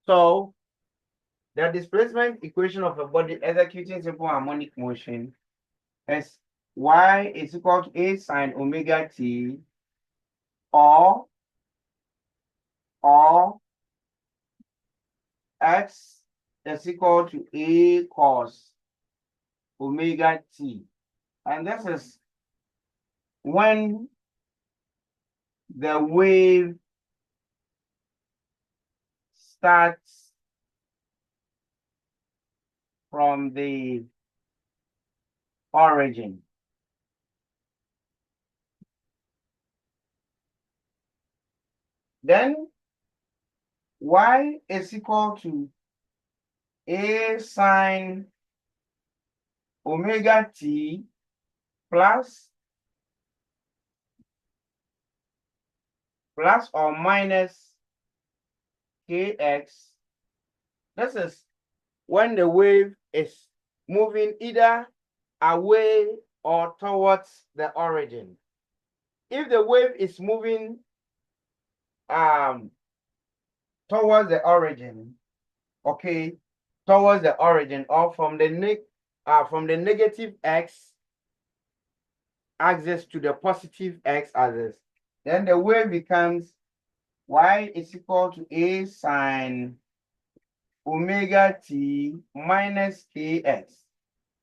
So the displacement equation of a body executing simple harmonic motion is y is equal to a sine omega t or x is equal to a cos omega t. And this is when the wave starts from the origin. Then y is equal to a sine omega t plus or minus kx. This is when the wave is moving either away or towards the origin. If the wave is moving towards the origin, okay, towards the origin or from the negative x axis to the positive x axis, then the wave becomes y is equal to a sine omega t minus kx.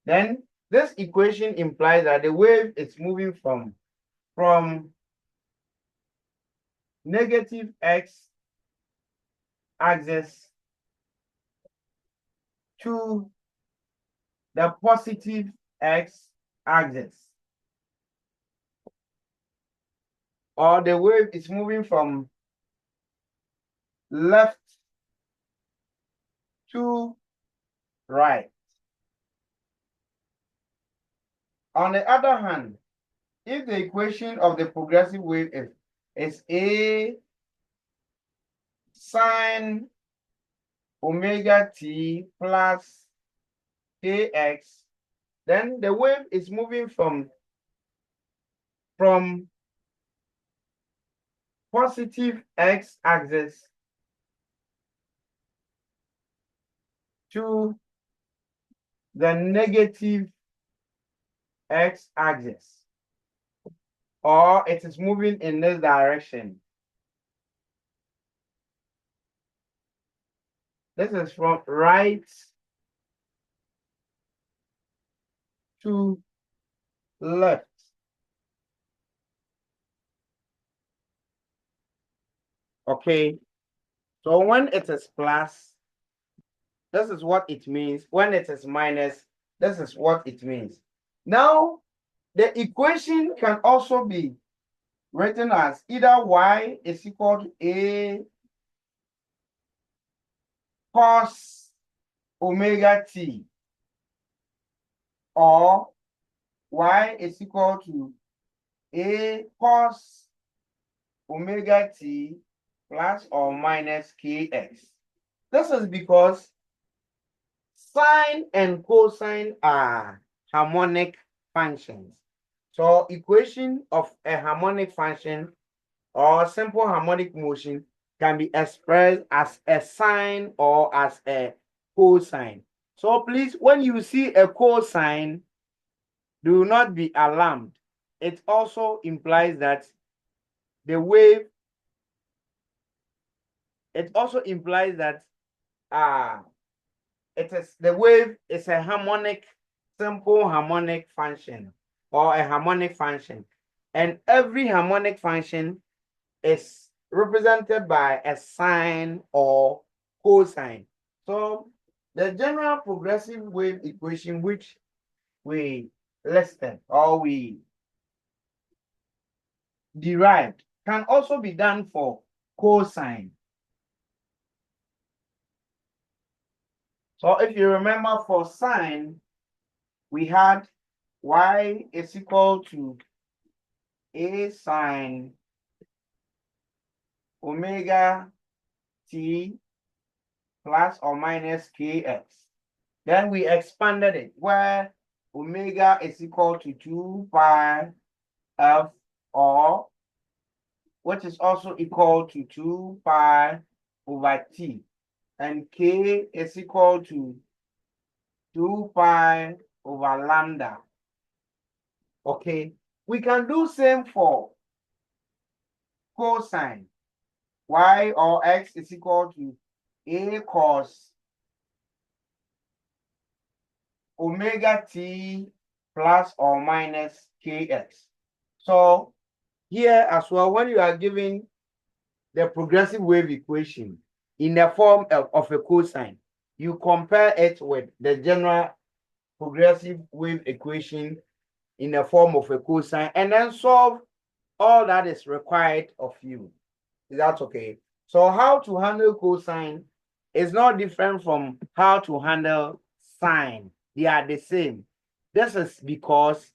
Then this equation implies that the wave is moving from negative x axis to the positive x axis, or the wave is moving from left to right. On the other hand, if the equation of the progressive wave is a sine omega t plus kx, then the wave is moving from positive x axis to the negative x axis, or it is moving in this direction. This is from right to left. Okay, so when it is plus, this is what it means. When it is minus, this is what it means. Now, the equation can also be written as either y is equal to a cos omega t, or y is equal to a cos omega t plus or minus kx. This is because sine and cosine are harmonic functions. So equation of a harmonic function or simple harmonic motion can be expressed as a sine or as a cosine. So please, when you see a cosine, do not be alarmed. It also implies that the wave, it also implies that the wave is a harmonic, simple harmonic function or a harmonic function. And every harmonic function is represented by a sine or cosine. So the general progressive wave equation which we listed or we derived can also be done for cosine. So if you remember, for sine, we had y is equal to a sine omega t plus or minus kx. Then we expanded it where omega is equal to 2 pi f or, which is also equal to 2 pi over t. and K is equal to 2 pi over lambda. Okay, we can do same for cosine. Y or X is equal to A cos omega t plus or minus kx. So here as well, when you are given the progressive wave equation in the form of a cosine, you compare it with the general progressive wave equation in the form of a cosine and then solve all that is required of you. Is that okay? So how to handle cosine is not different from how to handle sine. They are the same. This is because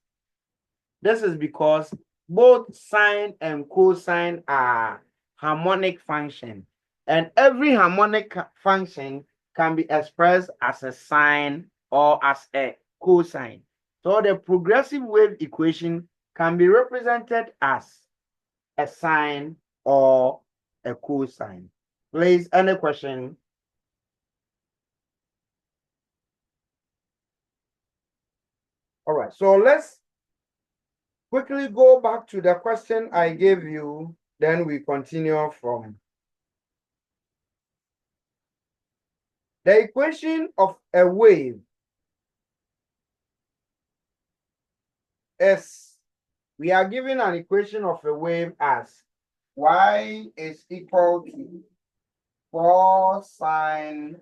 both sine and cosine are harmonic function, and every harmonic function can be expressed as a sine or as a cosine. So the progressive wave equation can be represented as a sine or a cosine. Please, any question? All right, so let's quickly go back to the question I gave you, then we continue from the equation of a wave is, we are given an equation of a wave as y is equal to 4 sine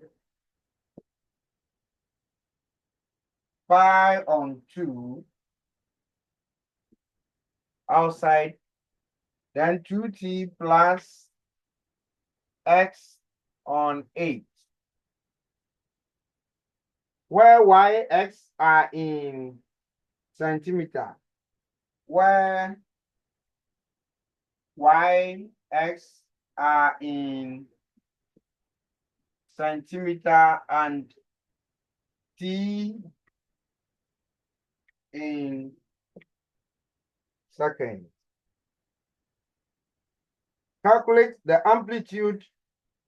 pi on 2 outside, then 2t plus x on 8, where y, x are in centimeter, where y, x are in centimeter and t in seconds. Calculate the amplitude.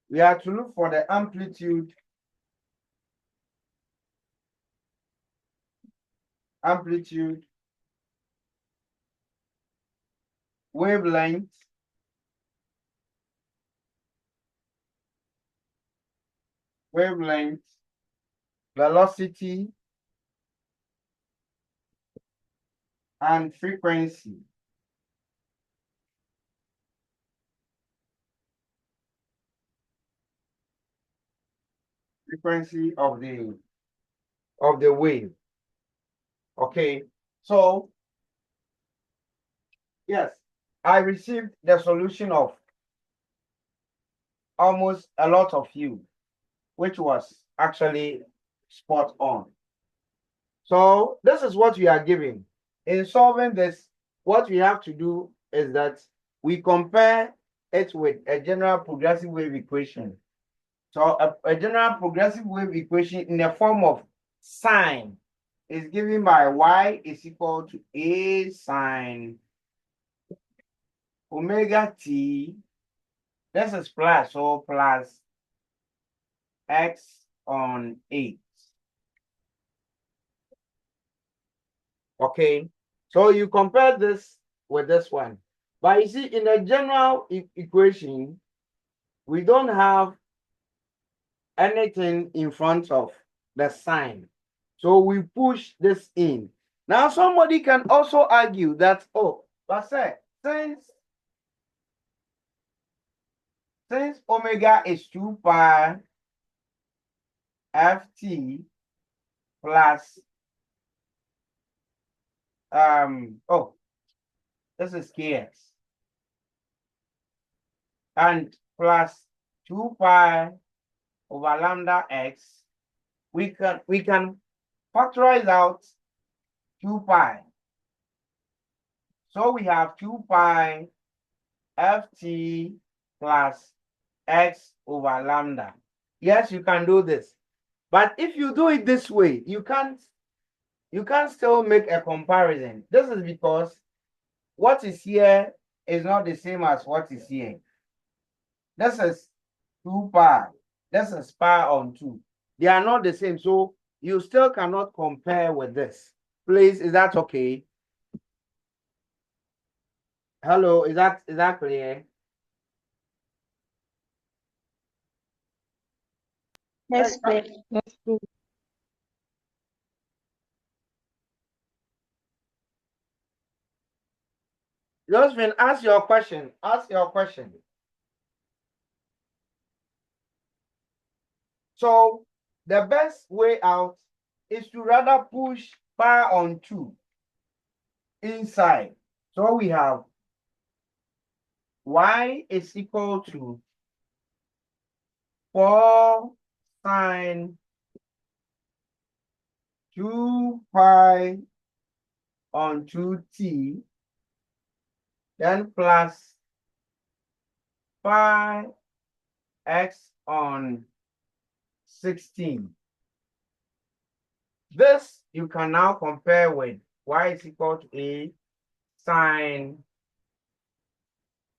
We have to look for the amplitude, wavelength, velocity, and frequency. Frequency of the wave. Okay, so yes, I received the solution of almost a lot of you, which was actually spot on. So this is what we are given. In solving this, what we have to do is that we compare it with a general progressive wave equation. So a general progressive wave equation in the form of sine is given by y is equal to a sine omega t. This is plus, so plus x on 8. Okay, so you compare this with this one. But you see, in a general equation, we don't have anything in front of the sign. So we push this in. Now somebody can also argue that, oh, but say, since omega is 2 pi ft plus this is kx and plus 2 pi over lambda x, we can factorize out 2 pi. So we have 2 pi ft plus x over lambda. Yes, you can do this. But if you do it this way, you can't still make a comparison. This is because what is here is not the same as what is here. This is 2 pi. This is pi on 2. They are not the same, so you still cannot compare with this. Please, is that okay? Hello, is that clear? Yes, please. Yes, please. Josephine, ask your question. Ask your question. So the best way out is to rather push pi on 2 inside. So we have y is equal to 4 sine 2 pi on 2t, then plus pi x on 16. This you can now compare with y is equal to a sine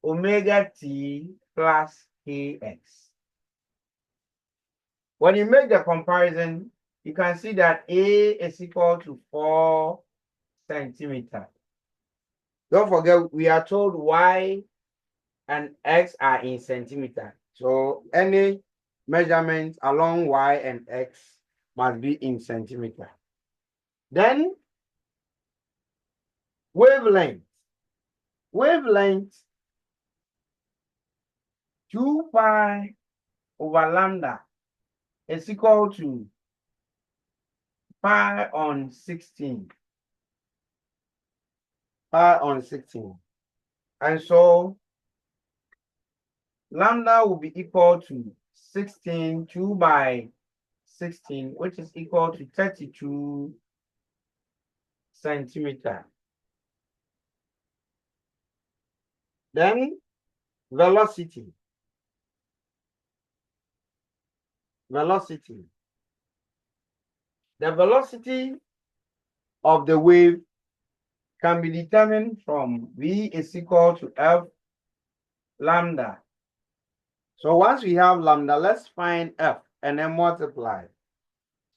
omega t plus kx. When you make the comparison, you can see that a is equal to 4 centimeters. Don't forget, we are told y and x are in centimeters. So any measurement along y and x must be in centimeters. Then wavelength. Wavelength 2 pi over lambda is equal to pi on 16. Pi on 16. And so lambda will be equal to 16, 2 by 16, which is equal to 32 centimeters. Then velocity. Velocity. The velocity of the wave can be determined from v is equal to f lambda. So once we have lambda, let's find f and then multiply.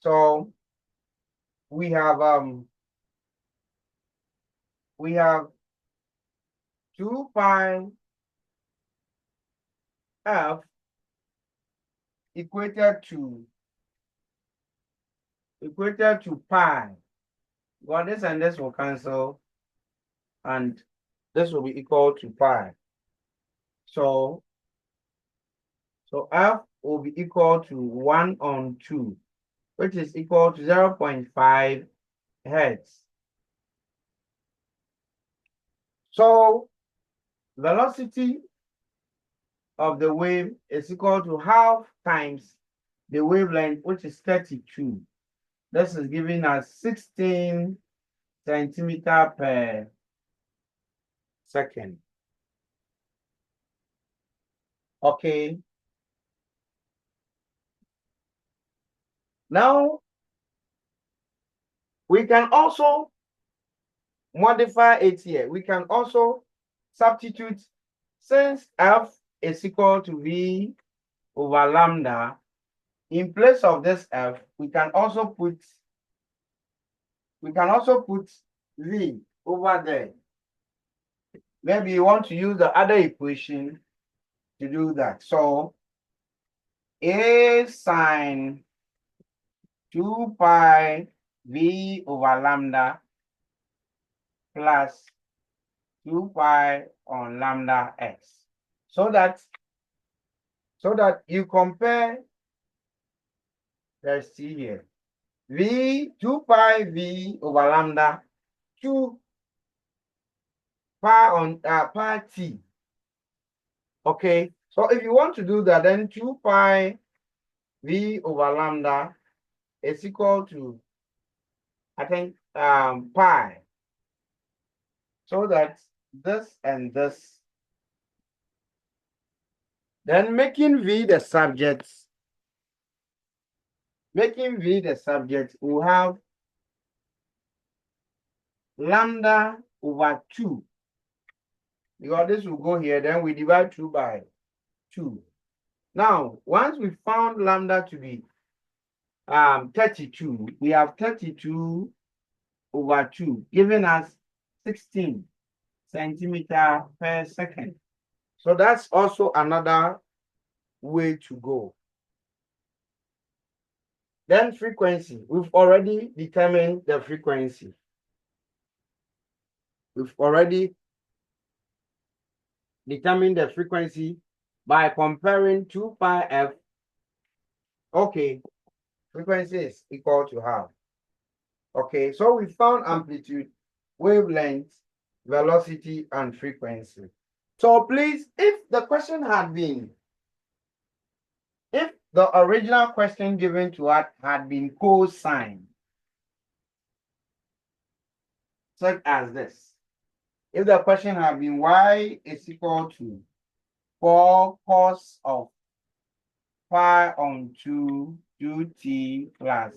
So we have 2 pi f equated to pi. Well, this and this will cancel, and this will be equal to pi. So f will be equal to 1 on 2, which is equal to 0.5 hertz. So velocity of the wave is equal to half times the wavelength, which is 32. This is giving us 16 centimeter per second. Okay. Now, we can also modify it here. We can also substitute, since f is equal to v over lambda, in place of this f, we can also put v over there. Maybe you want to use the other equation to do that. So a sine 2 pi v over lambda plus 2 pi on lambda x. So that you compare, let's see here, 2 pi v over lambda to pi on pi t. Okay, so if you want to do that, then 2 pi v over lambda is equal to, I think, pi. So that this and this. Then making v the subject, we'll have lambda over 2. Because this will go here, then we divide 2 by 2. Now, once we found lambda to be 32, we have 32 over 2, giving us 16 centimeter per second. So that's also another way to go. Then frequency. We've already determined the frequency. We've already determined the frequency by comparing 2 pi f. Okay, frequency is equal to half. Okay, so we found amplitude, wavelength, velocity, and frequency. So please, if the question had been, if the original question given to us had been cosine, such as this, if the question had been y is equal to 4 cos of pi on 2 2t plus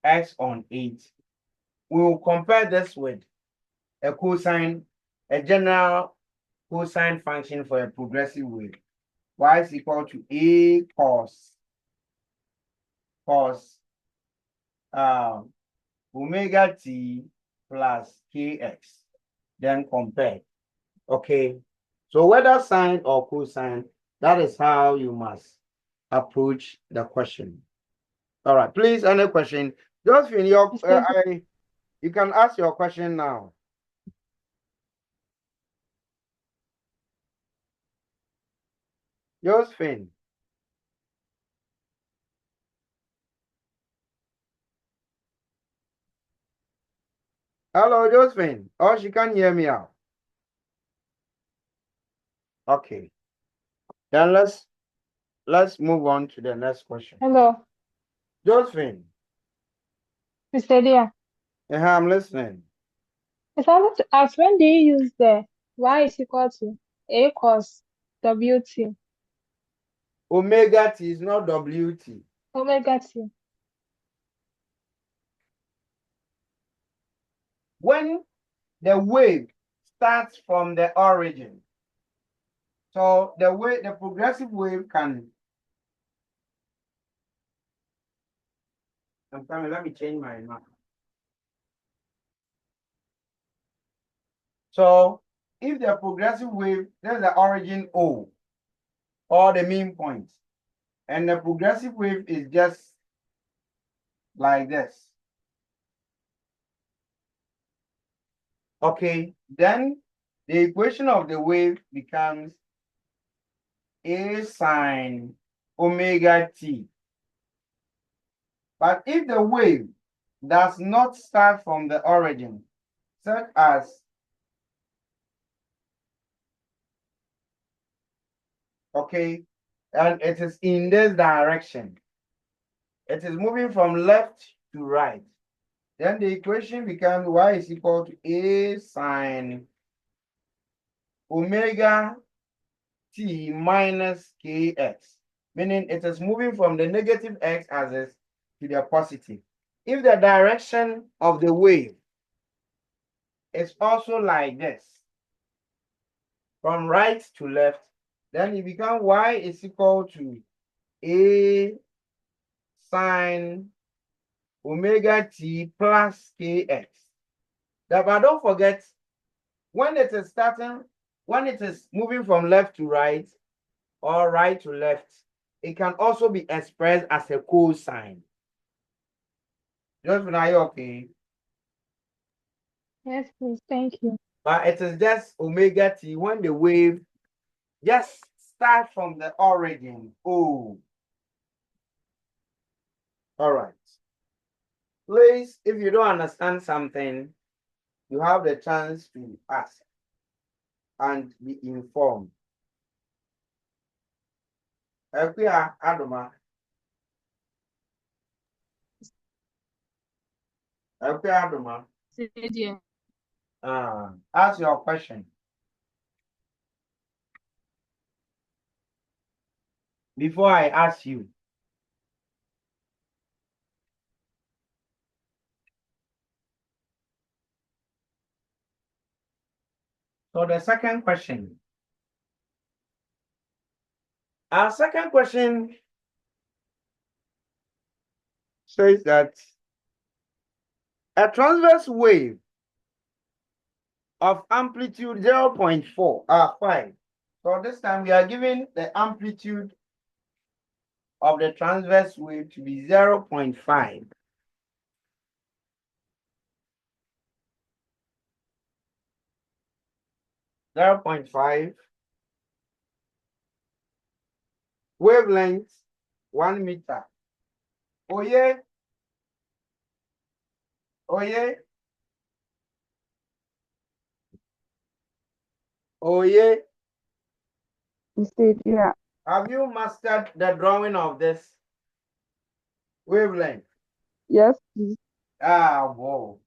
x on 8, we will compare this with a cosine, a general cosine function for a progressive wave. Y is equal to a cos omega t plus kx. Then compare. Okay. So whether sine or cosine, that is how you must approach the question. All right. Please, any question? Josephine, you can ask your question now. Josephine. Hello, Josephine. Oh, she can hear me out. Okay. Then let's move on to the next question. Hello, Josephine. Mr. Dear. Yeah, I'm listening. If I want to ask, when do you use the y is equal to a cos wt Omega t is not WT. omega t? When the wave starts from the origin, so the progressive wave can. I'm coming. Let me change my map. So if the progressive wave, there's the origin O, or the mean point, and the progressive wave is just like this. Okay, then the equation of the wave becomes a sine omega t. But if the wave does not start from the origin, such as okay, and it is in this direction, it is moving from left to right, then the equation becomes y is equal to a sine omega t minus kx, meaning it is moving from the negative x-axis to the positive. If the direction of the wave is also like this, from right to left, then it becomes y is equal to a sine omega t plus kx. But don't forget, when it is starting, when it is moving from left to right or right to left, it can also be expressed as a cosine. Just are you okay? Yes, please. Thank you. But it is just omega t when the wave just starts from the origin. Oh. All right. Please, if you don't understand something, you have the chance to ask and be informed. Ekuya Adoma. Ekuya Adoma. Mr. Ask your question. Before I ask you. So the second question. Our second question says that a transverse wave of amplitude 0.5. So this time we are given the amplitude of the transverse wave to be 0.5. Wavelength 1 meter. Oye, oye, oye. Yeah. Have you mastered the drawing of this wavelength? Yes, please. Whoa.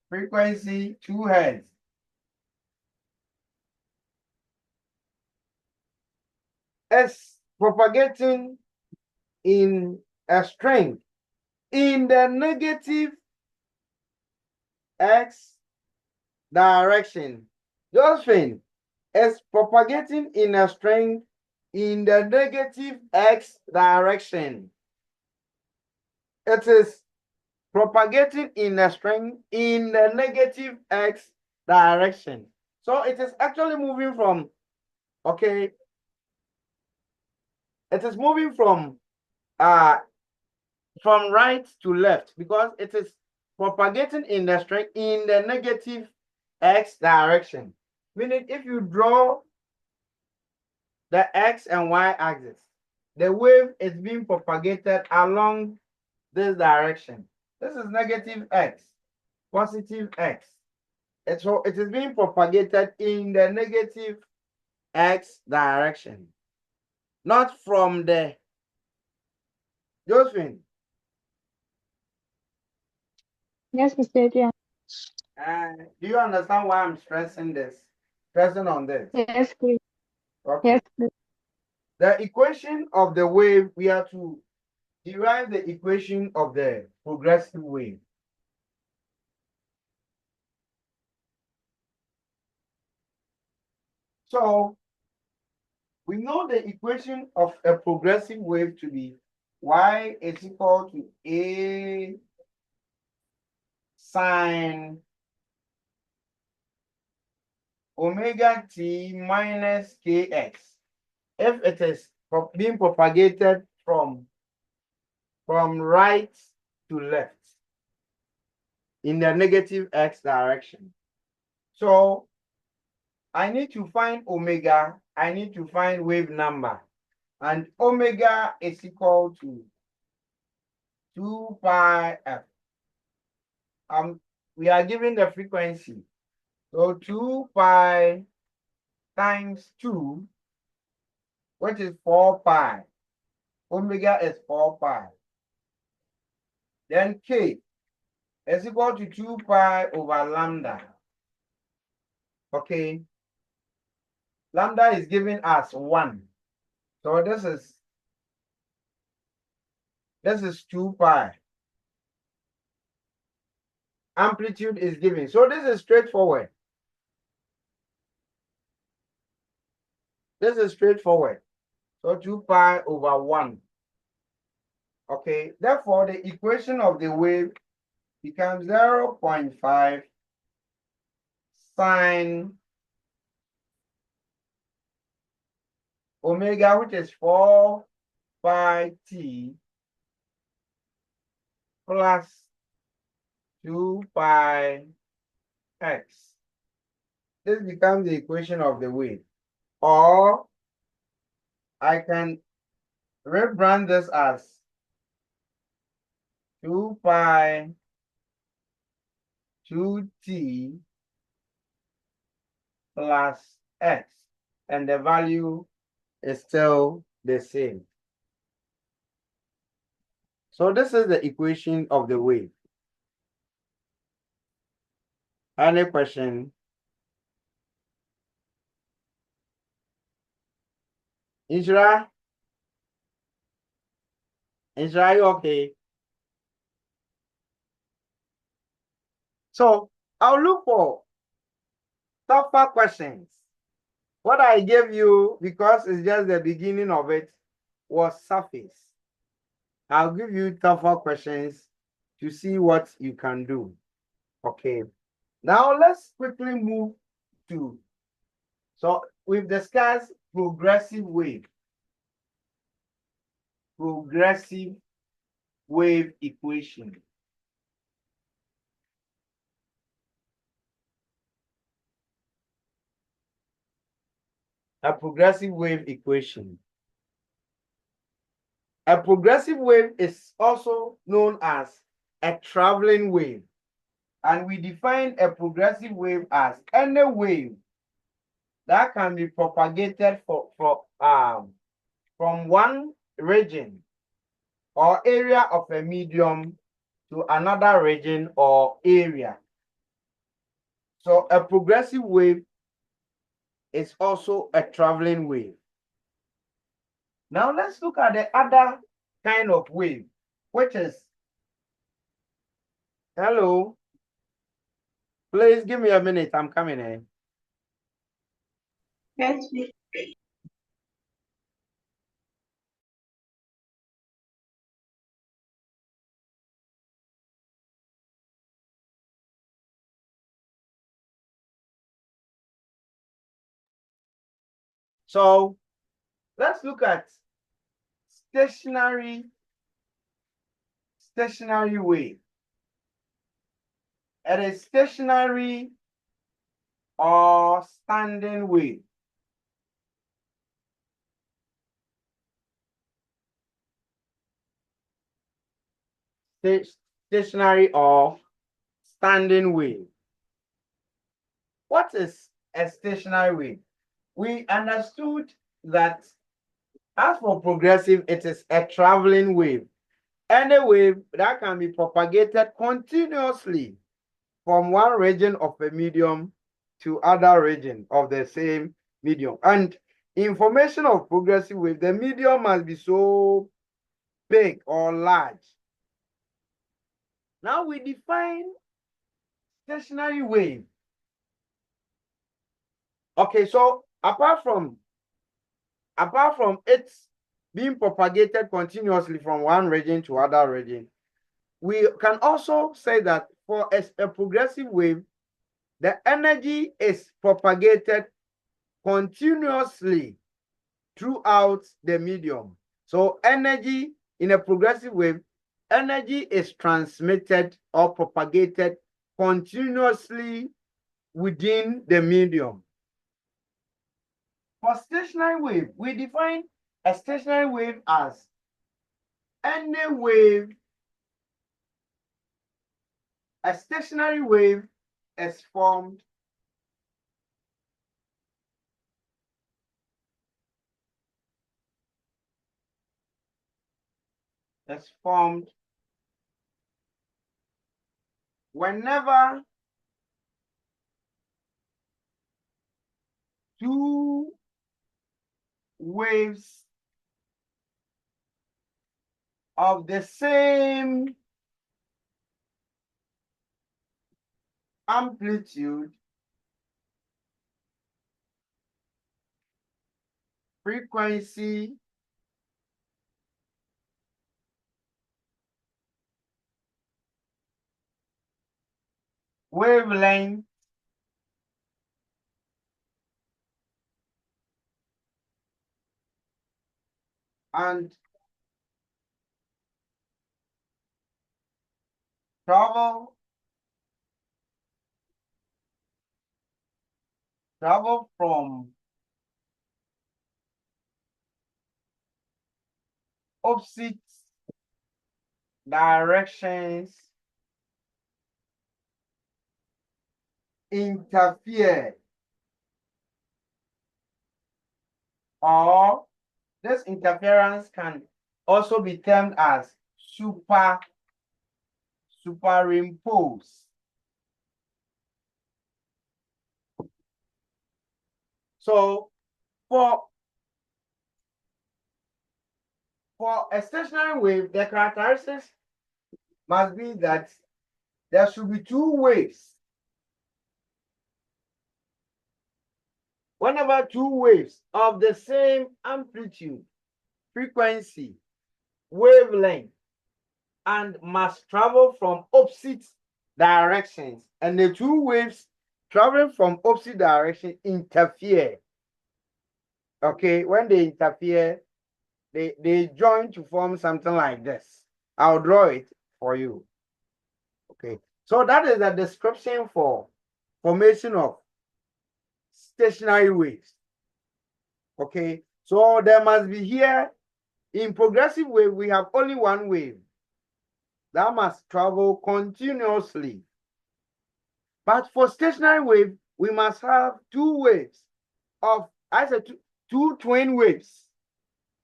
Frequency 2 hertz. S propagating in a string in the negative x direction. Josephine, is propagating in a string in the negative x direction. It is propagating in a string in the negative x direction. So it is actually moving from, okay, it is moving from right to left because it is propagating in the string in the negative x direction. Meaning if you draw the x and y axis, the wave is being propagated along this direction. This is negative x, positive x. And so it is being propagated in the negative x direction, not from the Josephine. Yes, Mr. Adrian. Do you understand why I'm stressing on this? Yes, please. Okay. Yes, please. The equation of the wave, we have to derive the equation of the progressive wave. So we know the equation of a progressive wave to be y is equal to a sine omega t minus kx if it is being propagated from right to left in the negative x direction. So I need to find omega, I need to find wave number, and omega is equal to 2 pi f. We are given the frequency. So 2 pi times 2, which is 4 pi. Omega is 4 pi. Then K is equal to 2 pi over lambda. Okay. Lambda is giving us 1. So this is 2 pi. Amplitude is given. So this is straightforward. This is straightforward. So 2 pi over 1. Okay. Therefore, the equation of the wave becomes 0.5 sine omega, which is 4 pi t plus 2 pi x. This becomes the equation of the wave. Or I can rebrand this as 2 pi 2t plus x, and the value is still the same. So this is the equation of the wave. Any question? Isra, are you okay? So I'll look for tougher questions What I gave you, because it's just the beginning of it, was surface. I'll give you tougher questions to see what you can do. Okay. Now let's quickly move to, so we've discussed progressive wave. Progressive wave equation. A progressive wave equation. A progressive wave is also known as a traveling wave. And we define a progressive wave as any wave that can be propagated from one region or area of a medium to another region or area. So a progressive wave is also a traveling wave. Now let's look at the other kind of wave, which is, hello, please give me a minute, I'm coming in. Yes, So let's look at stationary wave. It is stationary or standing wave. Stationary or standing wave. What is a stationary wave? We understood that as for progressive, it is a traveling wave. Any wave that can be propagated continuously from one region of a medium to other region of the same medium. And information of progressive wave, the medium must be so big or large. Now we define stationary wave. Okay, so apart from it being propagated continuously from one region to other region, we can also say that for a progressive wave, the energy is propagated continuously throughout the medium. So energy in a progressive wave, energy is transmitted or propagated continuously within the medium. For stationary wave, we define a stationary wave as any wave. A stationary wave is formed whenever two waves of the same amplitude, frequency, wavelength, and travel from opposite directions, interfere, or this interference can also be termed as superimpose. So for a stationary wave, the characteristics must be that there should be two waves whenever two waves of the same amplitude, frequency, wavelength, and must travel from opposite directions, and the two waves traveling from opposite direction interfere. Okay, when they interfere, they join to form something like this. I'll draw it for you. Okay, so that is a description for formation of stationary waves. Okay, so there must be here in progressive wave, we have only one wave that must travel continuously. But for stationary wave, we must have two waves of, I said two twin waves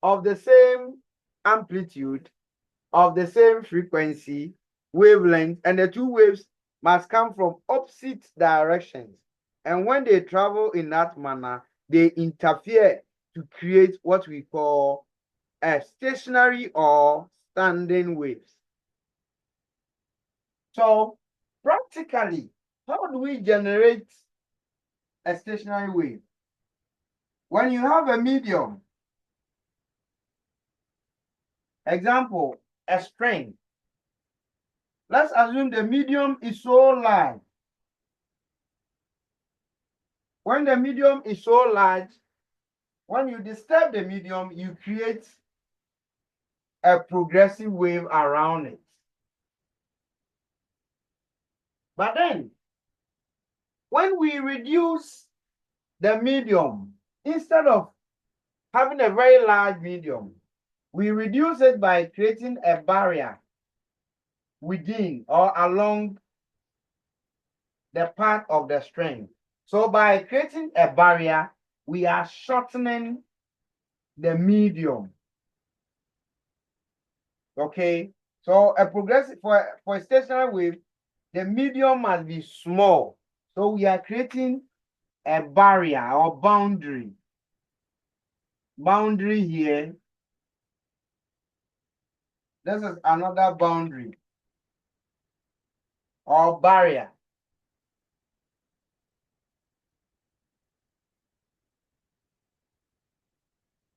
of the same amplitude, of the same frequency, wavelength, and the two waves must come from opposite directions. And when they travel in that manner, they interfere to create what we call a stationary or standing waves. So practically, how do we generate a stationary wave? When you have a medium, example, a string, let's assume the medium is so large. When the medium is so large, when you disturb the medium, you create a progressive wave around it. But then, when we reduce the medium, instead of having a very large medium, we reduce it by creating a barrier within or along the part of the string. So by creating a barrier, we are shortening the medium. Okay, so a progressive for a stationary wave, the medium must be small. So we are creating a barrier or boundary. Boundary here. This is another boundary or barrier.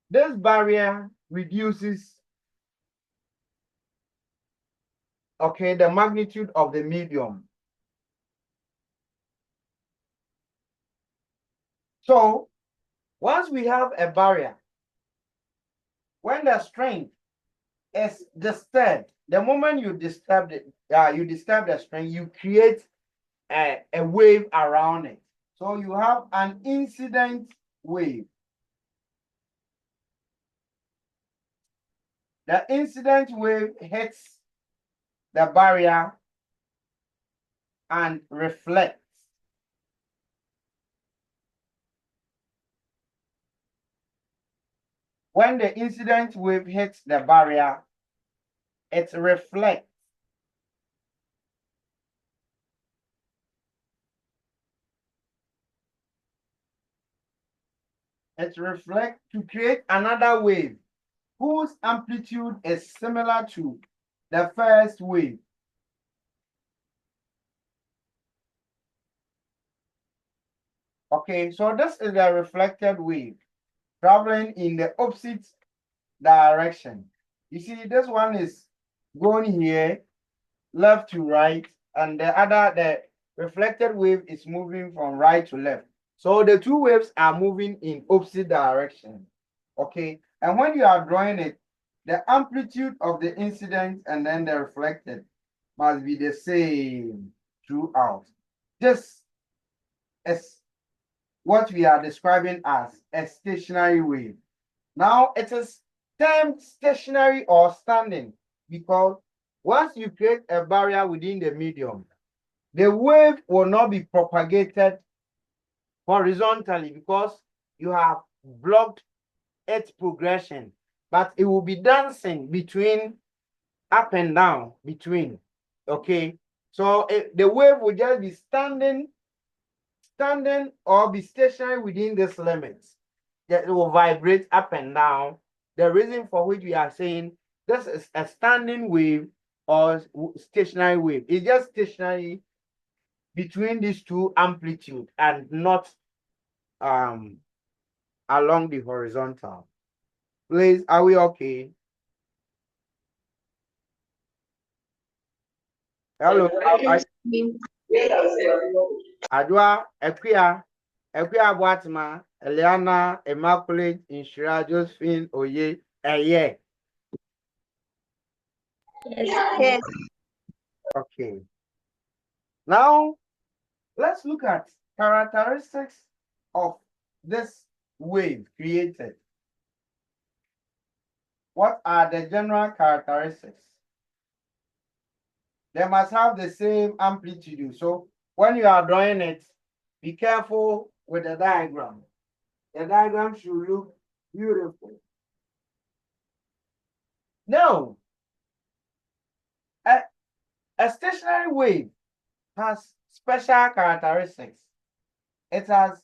This barrier reduces, okay, the magnitude of the medium. So once we have a barrier, when the string is disturbed, the moment you disturb the string, you create a wave around it. So you have an incident wave. The incident wave hits the barrier and reflects. When the incident wave hits the barrier, it reflects. It reflects to create another wave whose amplitude is similar to the first wave. Okay, so this is the reflected wave traveling in the opposite direction. You see, this one is going here, left to right, and the reflected wave is moving from right to left. So the two waves are moving in opposite direction. Okay, and when you are drawing it, the amplitude of the incident and then the reflected must be the same throughout. This is what we are describing as a stationary wave. Now it is termed stationary or standing because once you create a barrier within the medium, the wave will not be propagated horizontally because you have blocked its progression, but it will be dancing between up and down between. Okay, so the wave will just be standing or be stationary within this limits. That it will vibrate up and down. The reason for which we are saying this is a standing wave or stationary wave. It's just stationary between these two amplitude and not along the horizontal. Please, are we okay? Hello. Adwa, Equia, Boatma, Eliana, Immaculate, Inshira, Josephine, Oye, Eye. Yes. Okay. Now, let's look at characteristics of this wave created. What are the general characteristics? They must have the same amplitude. So when you are drawing it, be careful with the diagram. The diagram should look beautiful. Now, a stationary wave has special characteristics. It has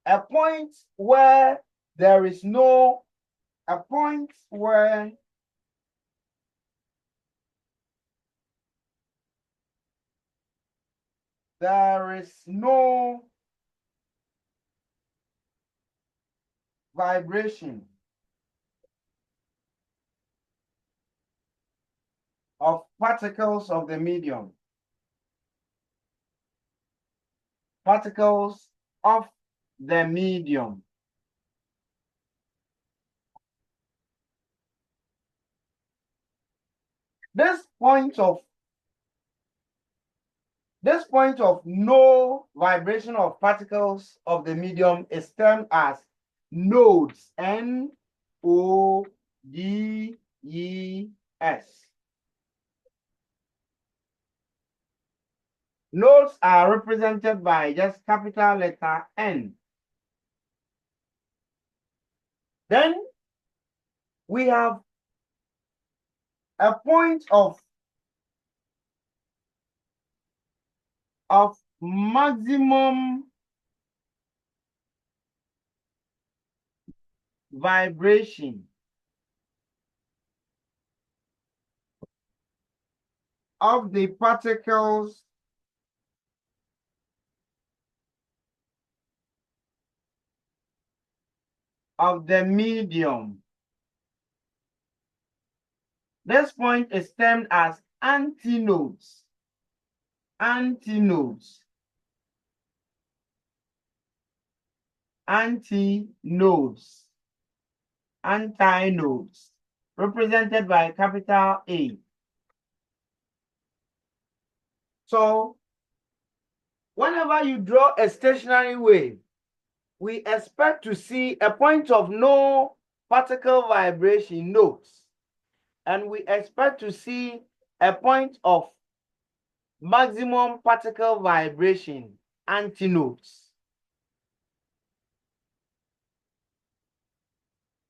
a point where there is no, a point where there is no vibration of particles of the medium. Particles of the medium. This point of no vibration of particles of the medium is termed as nodes. N-O-D-E-S. Nodes are represented by just capital letter N. Then we have a point of maximum vibration of the particles of the medium. This point is termed as antinodes. Antinodes. Antinodes. Antinodes. Represented by capital A. So, whenever you draw a stationary wave, we expect to see a point of no particle vibration, nodes, and we expect to see a point of maximum particle vibration, antinodes.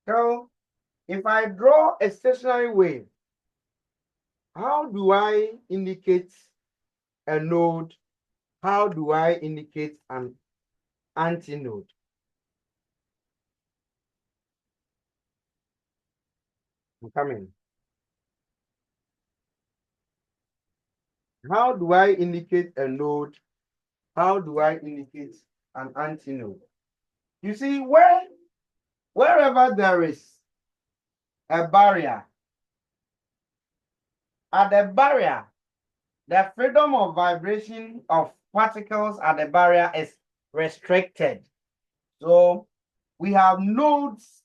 So, if I draw a stationary wave, how do I indicate a node? How do I indicate an antinode? I'm coming. How do I indicate a node? How do I indicate an antinode? You see, wherever there is a barrier, at the barrier, the freedom of vibration of particles at the barrier is restricted. So we have nodes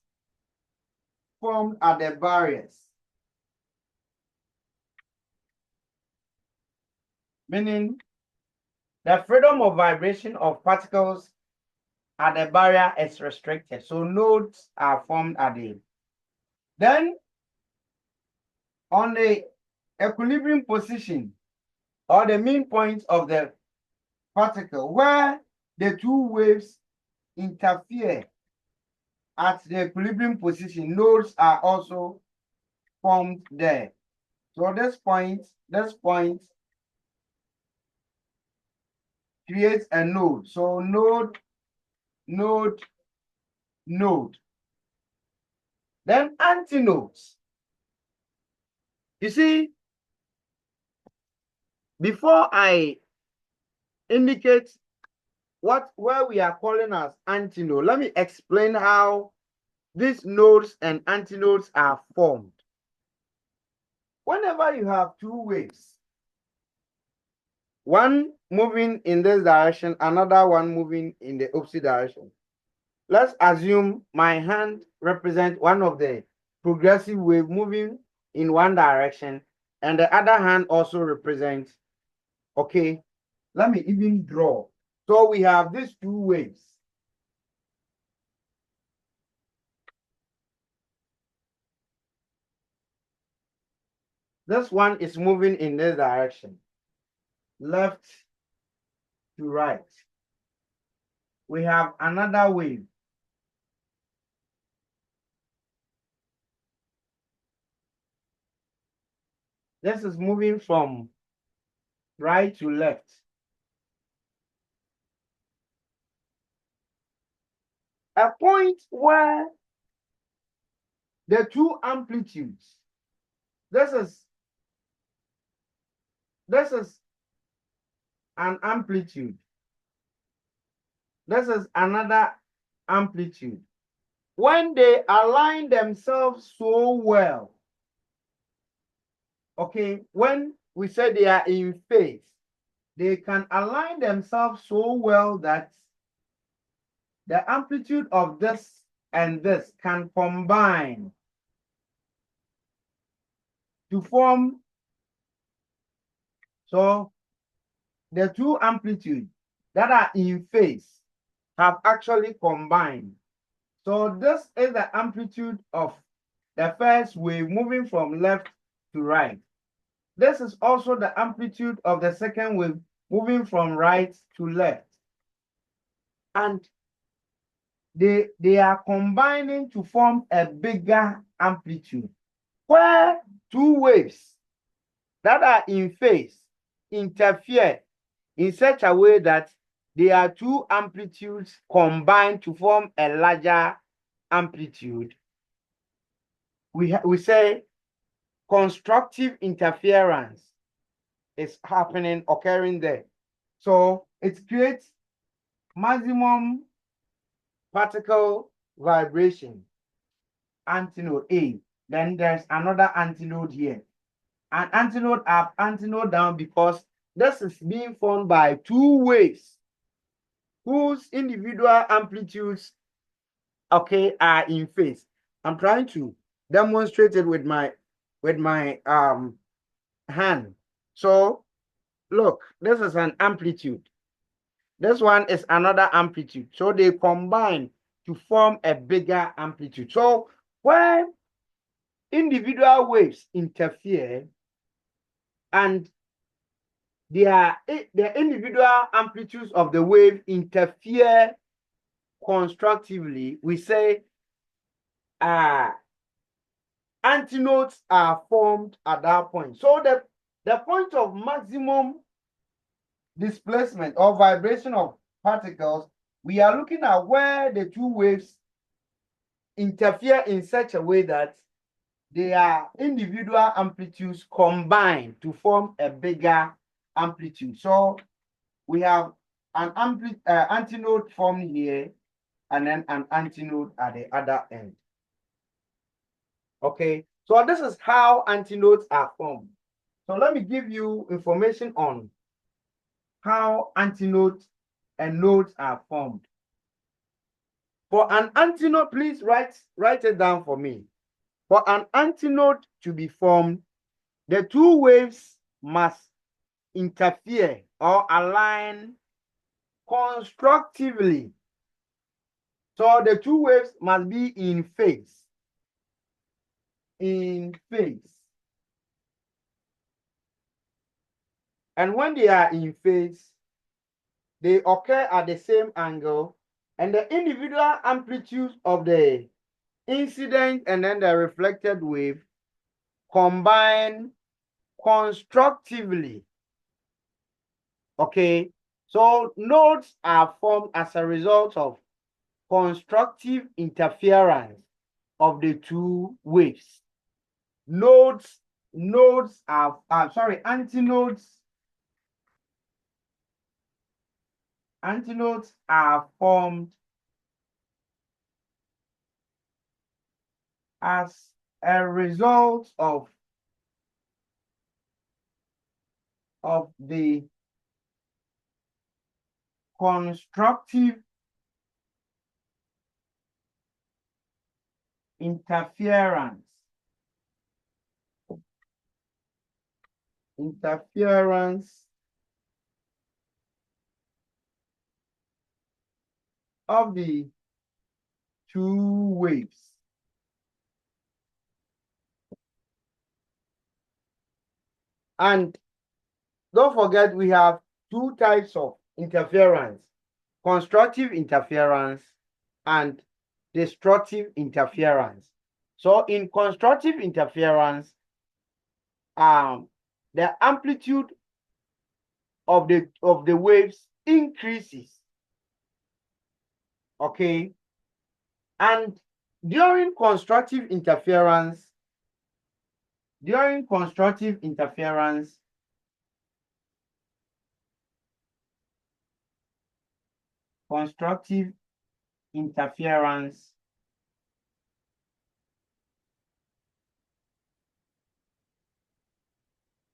formed at the barriers, meaning the freedom of vibration of particles at the barrier is restricted. So nodes are formed at the. Then on the equilibrium position or the mean point of the particle where the two waves interfere at the equilibrium position, nodes are also formed there. So this point creates a node. So node, node, node. Then antinodes. You see, before I indicate where we are calling as antinode. Let me explain how these nodes and antinodes are formed. Whenever you have two waves, one moving in this direction, another one moving in the opposite direction. Let's assume my hand represents one of the progressive wave moving in one direction, and the other hand also represents, okay, let me even draw. So we have these two waves. This one is moving in this direction, left to right. We have another wave. This is moving from right to left. A point where the two amplitudes, this is an amplitude. This is another amplitude. When they align themselves so well, okay, when we say they are in phase, they can align themselves so well that the amplitude of this and this can combine to form, so the two amplitudes that are in phase have actually combined. So this is the amplitude of the first wave moving from left to right. This is also the amplitude of the second wave moving from right to left. And they are combining to form a bigger amplitude, where two waves that are in phase interfere in such a way that there are two amplitudes combined to form a larger amplitude. We say constructive interference is occurring there. So it creates maximum particle vibration, antinode A. Then there's another antinode here. An antinode up, antinode down, because this is being formed by two waves whose individual amplitudes, okay, are in phase. I'm trying to demonstrate it with my hand. So look, this is an amplitude. This one is another amplitude. So they combine to form a bigger amplitude. So when individual waves interfere and the individual amplitudes of the wave interfere constructively, we say antinodes are formed at that point. So the point of maximum displacement or vibration of particles, we are looking at where the two waves interfere in such a way that their individual amplitudes combine to form a bigger amplitude. So we have an antinode formed here and then an antinode at the other end. Okay, so this is how antinodes are formed. So let me give you information on how antinodes and nodes are formed. For an antinode, please write it down for me. For an antinode to be formed, the two waves must interfere or align constructively. So the two waves must be in phase. In phase. And when they are in phase, they occur at the same angle, and the individual amplitudes of the incident and then the reflected wave combine constructively. Okay, so nodes are formed as a result of constructive interference of the two waves. Antinodes Antinodes are formed as a result of the constructive interference of the two waves. And don't forget, we have two types of interference: constructive interference and destructive interference. So in constructive interference, the amplitude of the waves increases. Okay. And during constructive interference,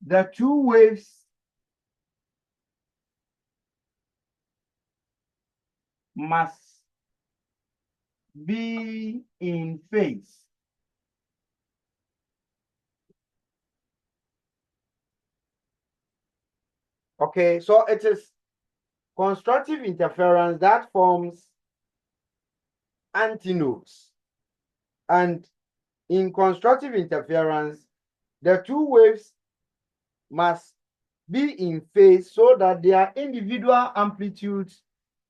the two waves must be in phase. Okay, so it is constructive interference that forms antinodes. And in constructive interference, the two waves must be in phase so that their individual amplitudes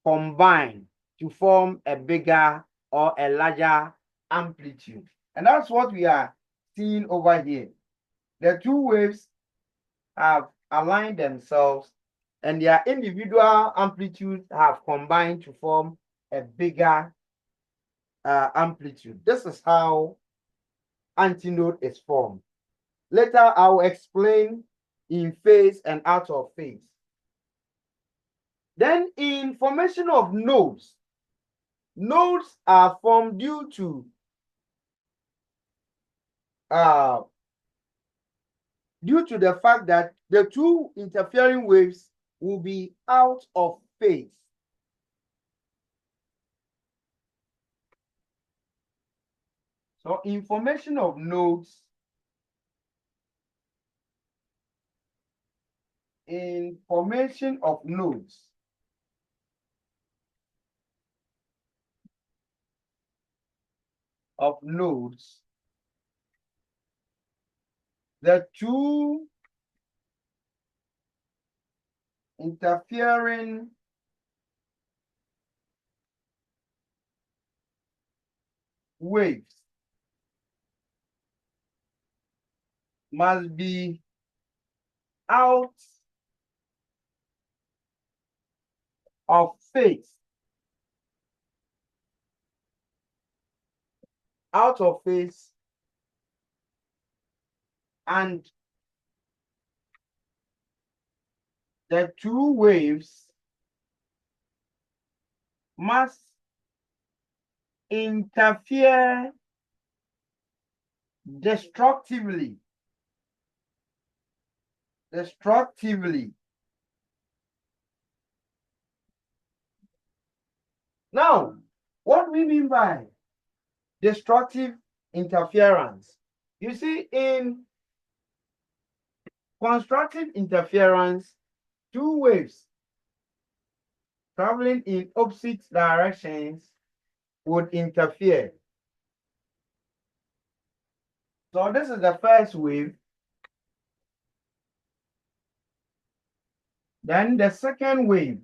combine to form a bigger or a larger amplitude. And that's what we are seeing over here. The two waves have aligned themselves and their individual amplitudes have combined to form a bigger amplitude. This is how antinode is formed. Later, I'll explain in phase and out of phase. Then in formation of nodes, nodes are formed due to the fact that the two interfering waves will be out of phase. So in formation of nodes, the two interfering waves must be out of phase. And the two waves must interfere destructively. Now, what we mean by destructive interference? You see, in constructive interference, two waves traveling in opposite directions would interfere. So this is the first wave. Then the second wave.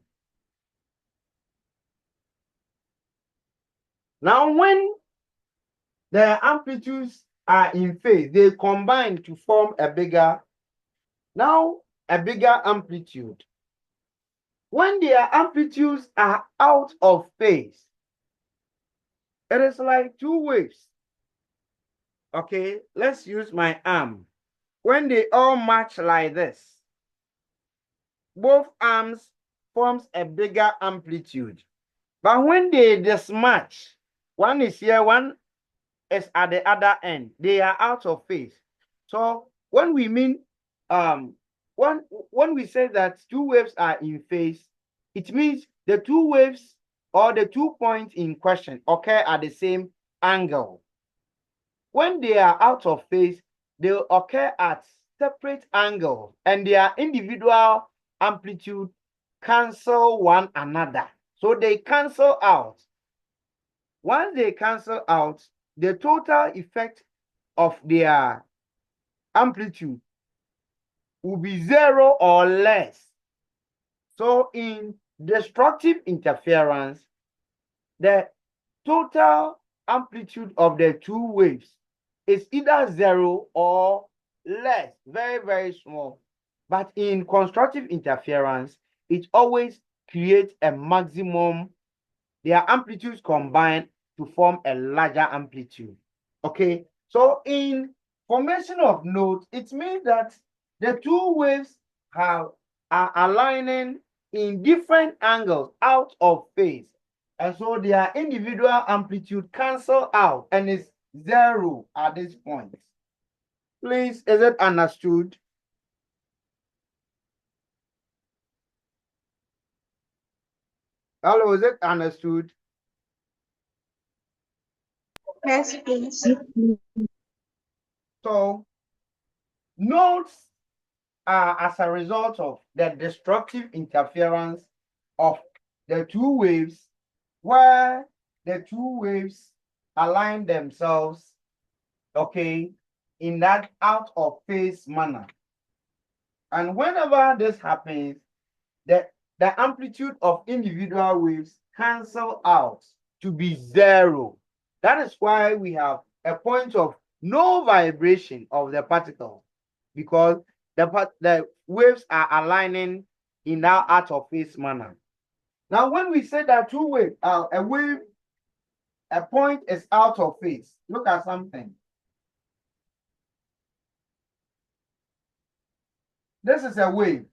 Now, when the amplitudes are in phase, they combine to form a bigger amplitude. When their amplitudes are out of phase, it is like two waves. Okay, let's use my arm. When they all match like this, both arms forms a bigger amplitude. But when they mismatch, one is here, one is at the other end, they are out of phase. So when we mean when we say that two waves are in phase, it means the two waves or the 2 points in question occur at the same angle. When they are out of phase, they occur at separate angles and their individual amplitude cancel one another. So they cancel out. Once they cancel out, the total effect of their amplitude will be 0 or less. So in destructive interference, the total amplitude of the two waves is either 0 or less, very, very small. But in constructive interference, it always creates a maximum. Their amplitudes combine to form a larger amplitude. Okay, so in formation of nodes, it means that the two waves are aligning in different angles out of phase. And so their individual amplitude cancel out and is 0 at this point. Please, is it understood? Hello, is it understood? Yes, please. So nodes are as a result of the destructive interference of the two waves, where the two waves align themselves, okay, in that out of phase manner. And whenever this happens, the amplitude of individual waves cancel out to be 0. That is why we have a point of no vibration of the particle, because the waves are aligning in that out of phase manner. Now, when we say that two waves, a point is out of phase, look at something. This is a wave,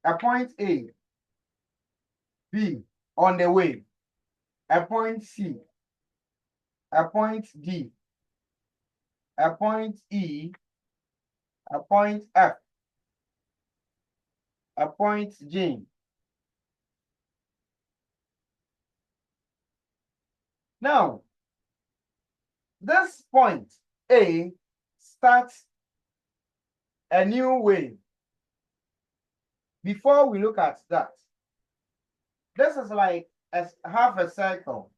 a point A, B on the wave, a point C, a point D, a point E, a point F, a point G. Now, this point A starts a new wave. Before we look at that, this is like half a circle.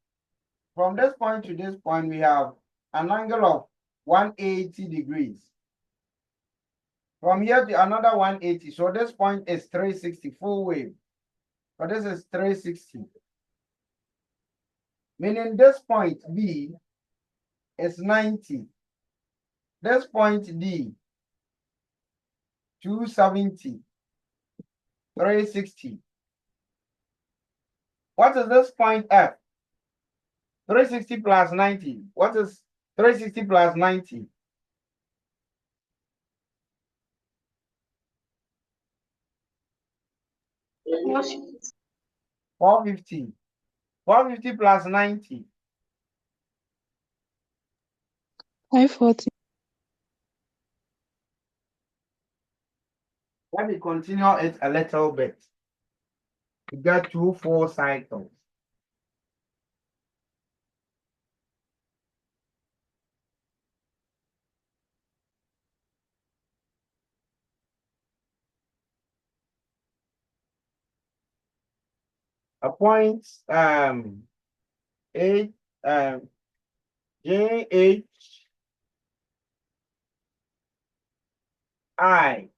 From this point to this point, we have an angle of 180 degrees. From here to another 180. So this point is 360 full wave. So this is 360. Meaning this point B is 90. This point D, 270, 360. What is this point F? 360 plus 90. What is 360 plus 90? 450. 450 plus 90. 540. Let me continue it a little bit. We get 2 full cycles. A point H JH I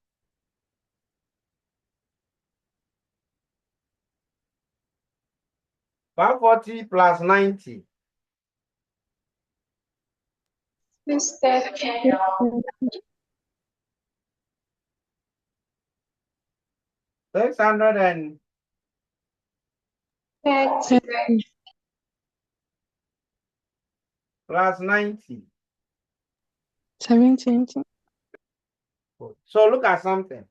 540 plus 90. Mr. 600 and 30. plus 90. 720. So look at something.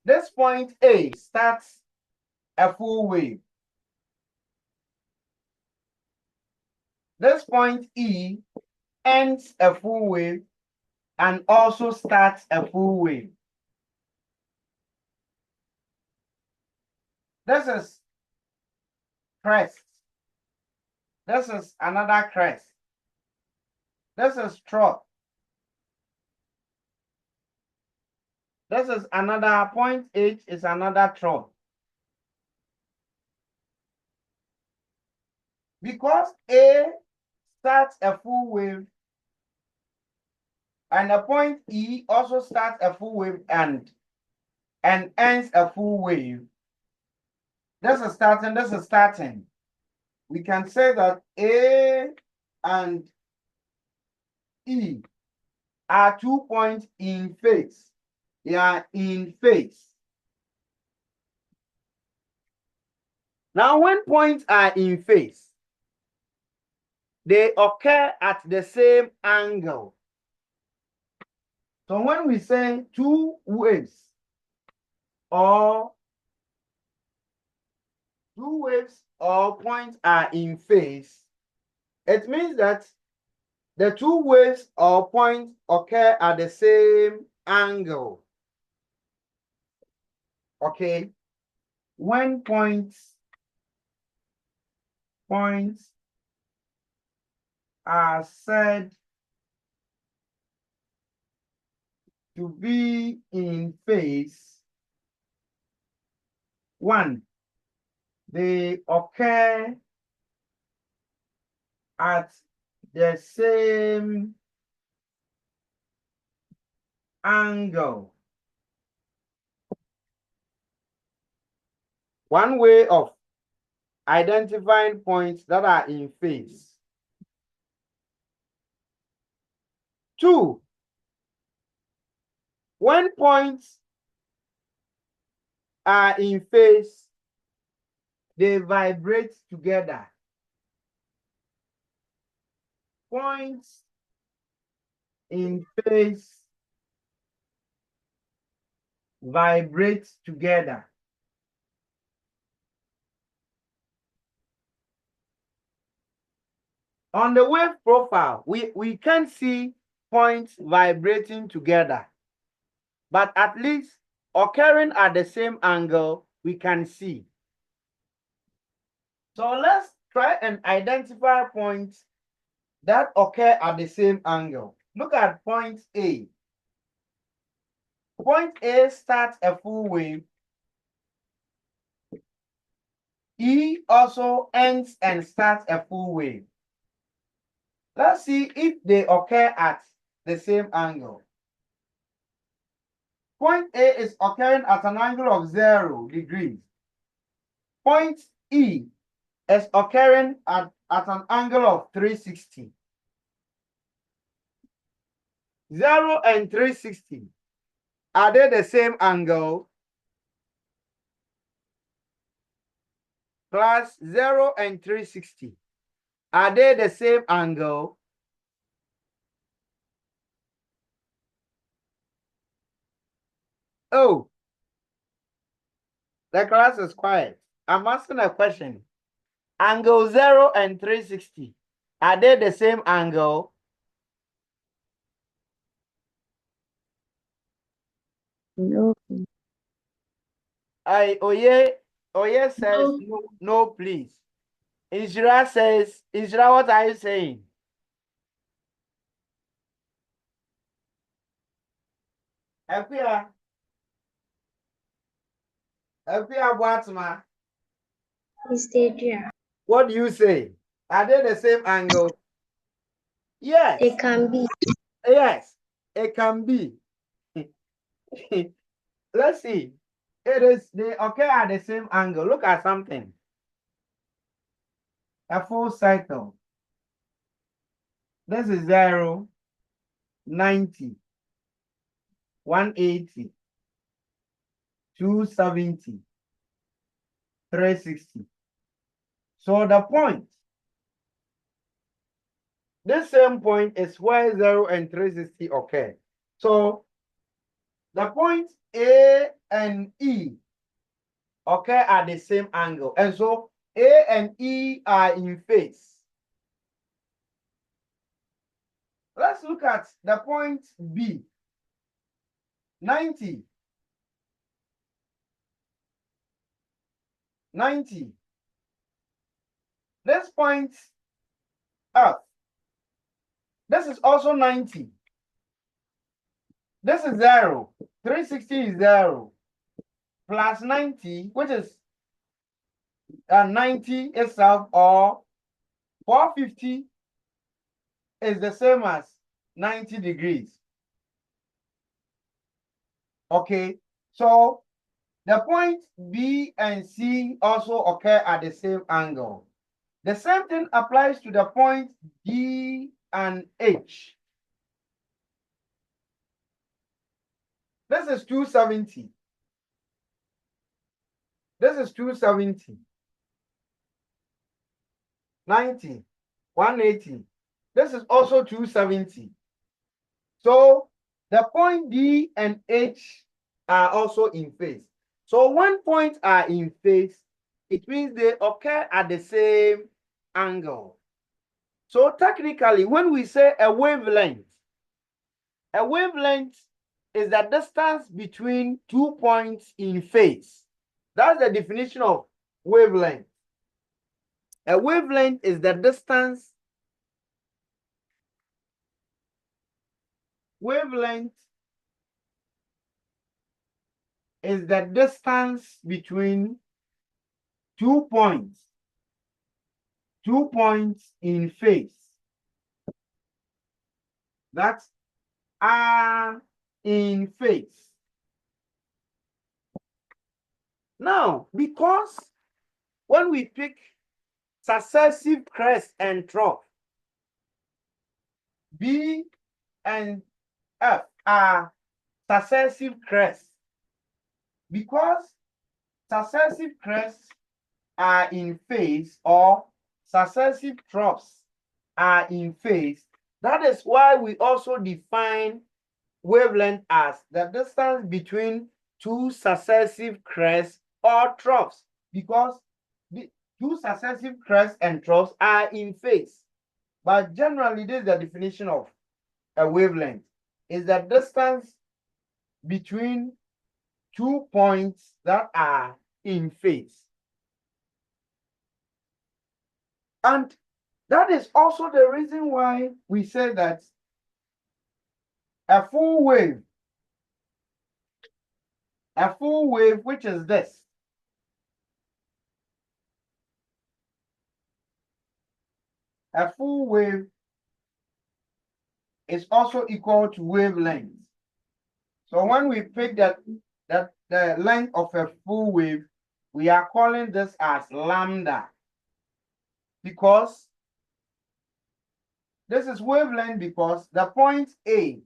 This point A starts a full wave. This point E ends a full wave and also starts a full wave. This is crest. This is another crest. This is trough. This is another point H is another trough. Because A starts a full wave and the point E also starts a full wave and ends a full wave. This is starting. We can say that A and E are 2 points in phase. They are in phase. Now, when points are in phase, they occur at the same angle. So when we say two waves or points are in phase, it means that the two waves or points occur at the same angle. Okay? When points are said to be in phase, one, they occur at the same angle. One way of identifying points that are in phase. Two, when points are in phase, they vibrate together. Points in phase vibrate together. On the wave profile, we can't see points vibrating together, but at least occurring at the same angle, we can see. So let's try and identify points that occur at the same angle. Look at point A. Point A starts a full wave. E also ends and starts a full wave. Let's see if they occur at the same angle. Point A is occurring at an angle of 0 degrees. Point E is occurring at an angle of 360. 0 and 360. Are they the same angle? Plus 0 and 360. Are they the same angle? Oh, the class is quiet. I'm asking a question. Angle 0 and 360. Are they the same angle? No. Oye says no, please. Injira says, Injira, what are you saying? Epia Boatma. What do you say? Are they the same angle? Yes. It can be. Yes, it can be. Let's see. They occur at the same angle. Look at something. A full cycle. This is 0, 90, 180, 270, 360. So the point, this same point is where 0 and 360 occur. So the point A and E occur at the same angle. And so A and E are in phase. Let's look at the point B. 90. 90. This point F. This is also 90. This is 0. 360 is 0. Plus 90, which is 90 itself, or 450 is the same as 90 degrees. Okay, so the points B and C also occur at the same angle. The same thing applies to the point D and H. This is 270. This is 270. 90. 180. This is also 270. So the point D and H are also in phase. So when points are in phase, it means they occur at the same angle. So technically, when we say a wavelength is the distance between 2 points in phase. That's the definition of wavelength. A wavelength is the distance. Wavelength is the distance between 2 points. 2 points in phase that are in phase. Now, because when we pick successive crest and trough, B and F are successive crests. Because successive crests are in phase, or successive troughs are in phase, that is why we also define wavelength as the distance between two successive crests or troughs, because the two successive crests and troughs are in phase. But generally, this is the definition of a wavelength, is the distance between 2 points that are in phase. And that is also the reason why we say that a full wave, which is this, a full wave is also equal to wavelength. So when we pick that the length of a full wave, we are calling this as lambda, because this is wavelength, because the point A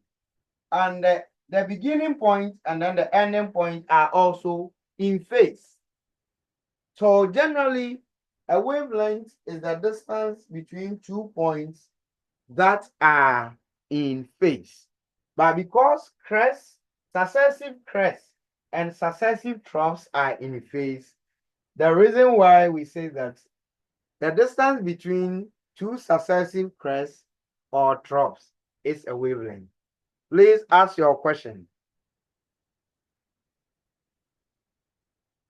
and the beginning point and then the ending point are also in phase. So generally, a wavelength is the distance between 2 points that are in phase. But because crests, successive crests and successive troughs are in phase, the reason why we say that the distance between two successive crests or troughs is a wavelength. Please ask your question.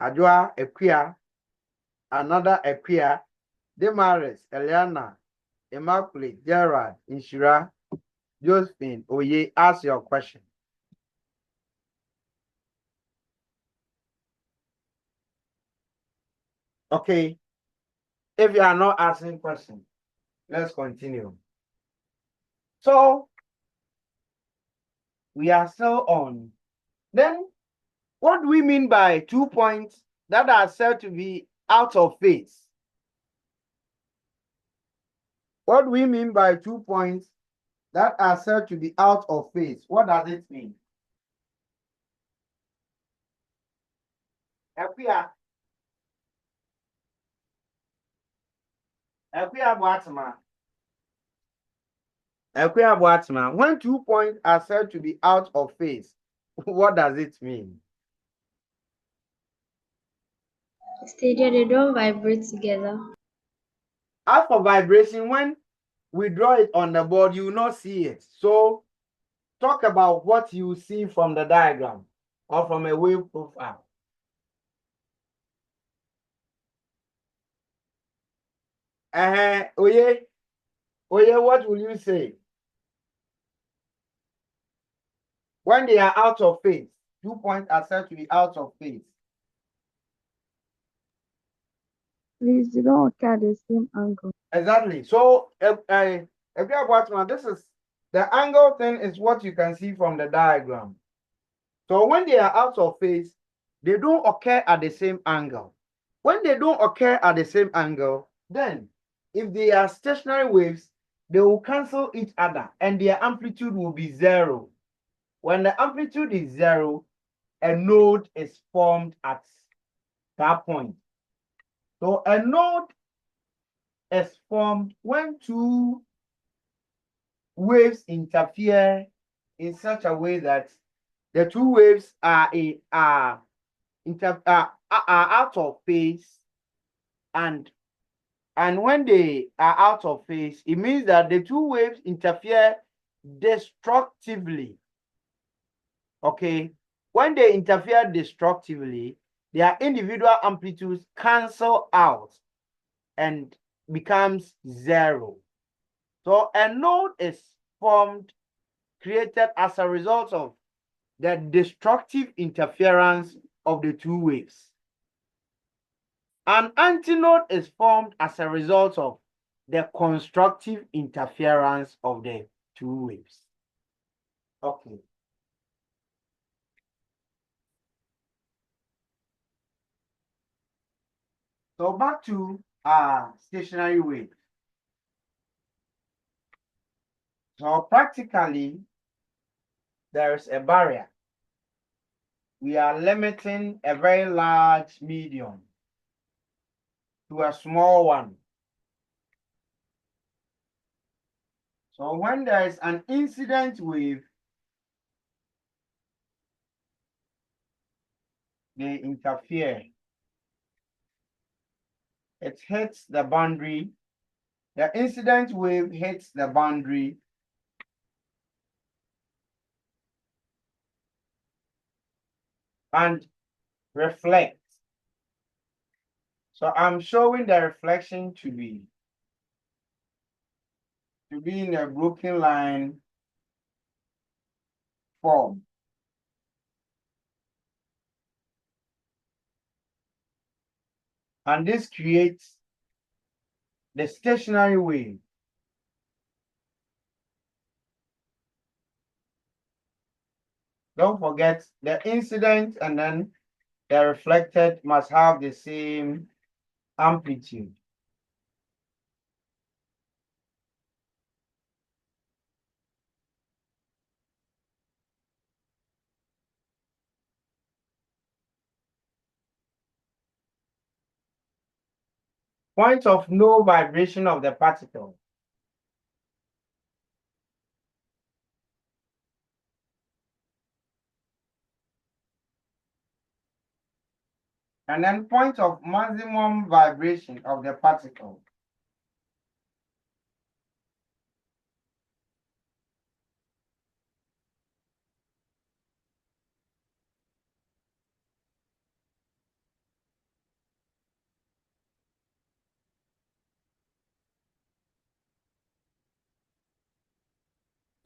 Adwa Equia, another Equia, Demaris, Eliana, Immaculate, Gerard, Inshira, Josephine, Oye, ask your question. Okay. If you are not asking questions, let's continue. So we are still on. Then what do we mean by 2 points that are said to be out of phase? What do we mean by 2 points that are said to be out of phase? What does it mean? Equia Boatma. When 2 points are said to be out of phase, What does it mean? Stated they don't vibrate together. As for vibration, when we draw it on the board, you will not see it. So talk about what you see from the diagram or from a wave profile. Oye, what will you say? When they are out of phase, 2 points are said to be out of phase. Please, you don't occur at the same angle. Exactly. So, this is the angle thing is what you can see from the diagram. So when they are out of phase, they don't occur at the same angle. When they don't occur at the same angle, then if they are stationary waves, they will cancel each other and their amplitude will be zero. When the amplitude is zero, a node is formed at that point. So a node is formed when two waves interfere in such a way that the two waves are out of phase, and when they are out of phase, it means that the two waves interfere destructively. Okay, when they interfere destructively, their individual amplitudes cancel out and becomes zero. So a node is formed, created as a result of the destructive interference of the two waves. An antinode is formed as a result of the constructive interference of the two waves. Okay. So back to stationary wave. So practically, there is a barrier. We are limiting a very large medium to a small one. So when there is an incident wave, they interfere. It hits the boundary. The incident wave hits the boundary and reflects. So I'm showing the reflection to be in a broken line form. And this creates the stationary wave. Don't forget the incident and then the reflected must have the same amplitude. Point of no vibration of the particle. And then point of maximum vibration of the particle.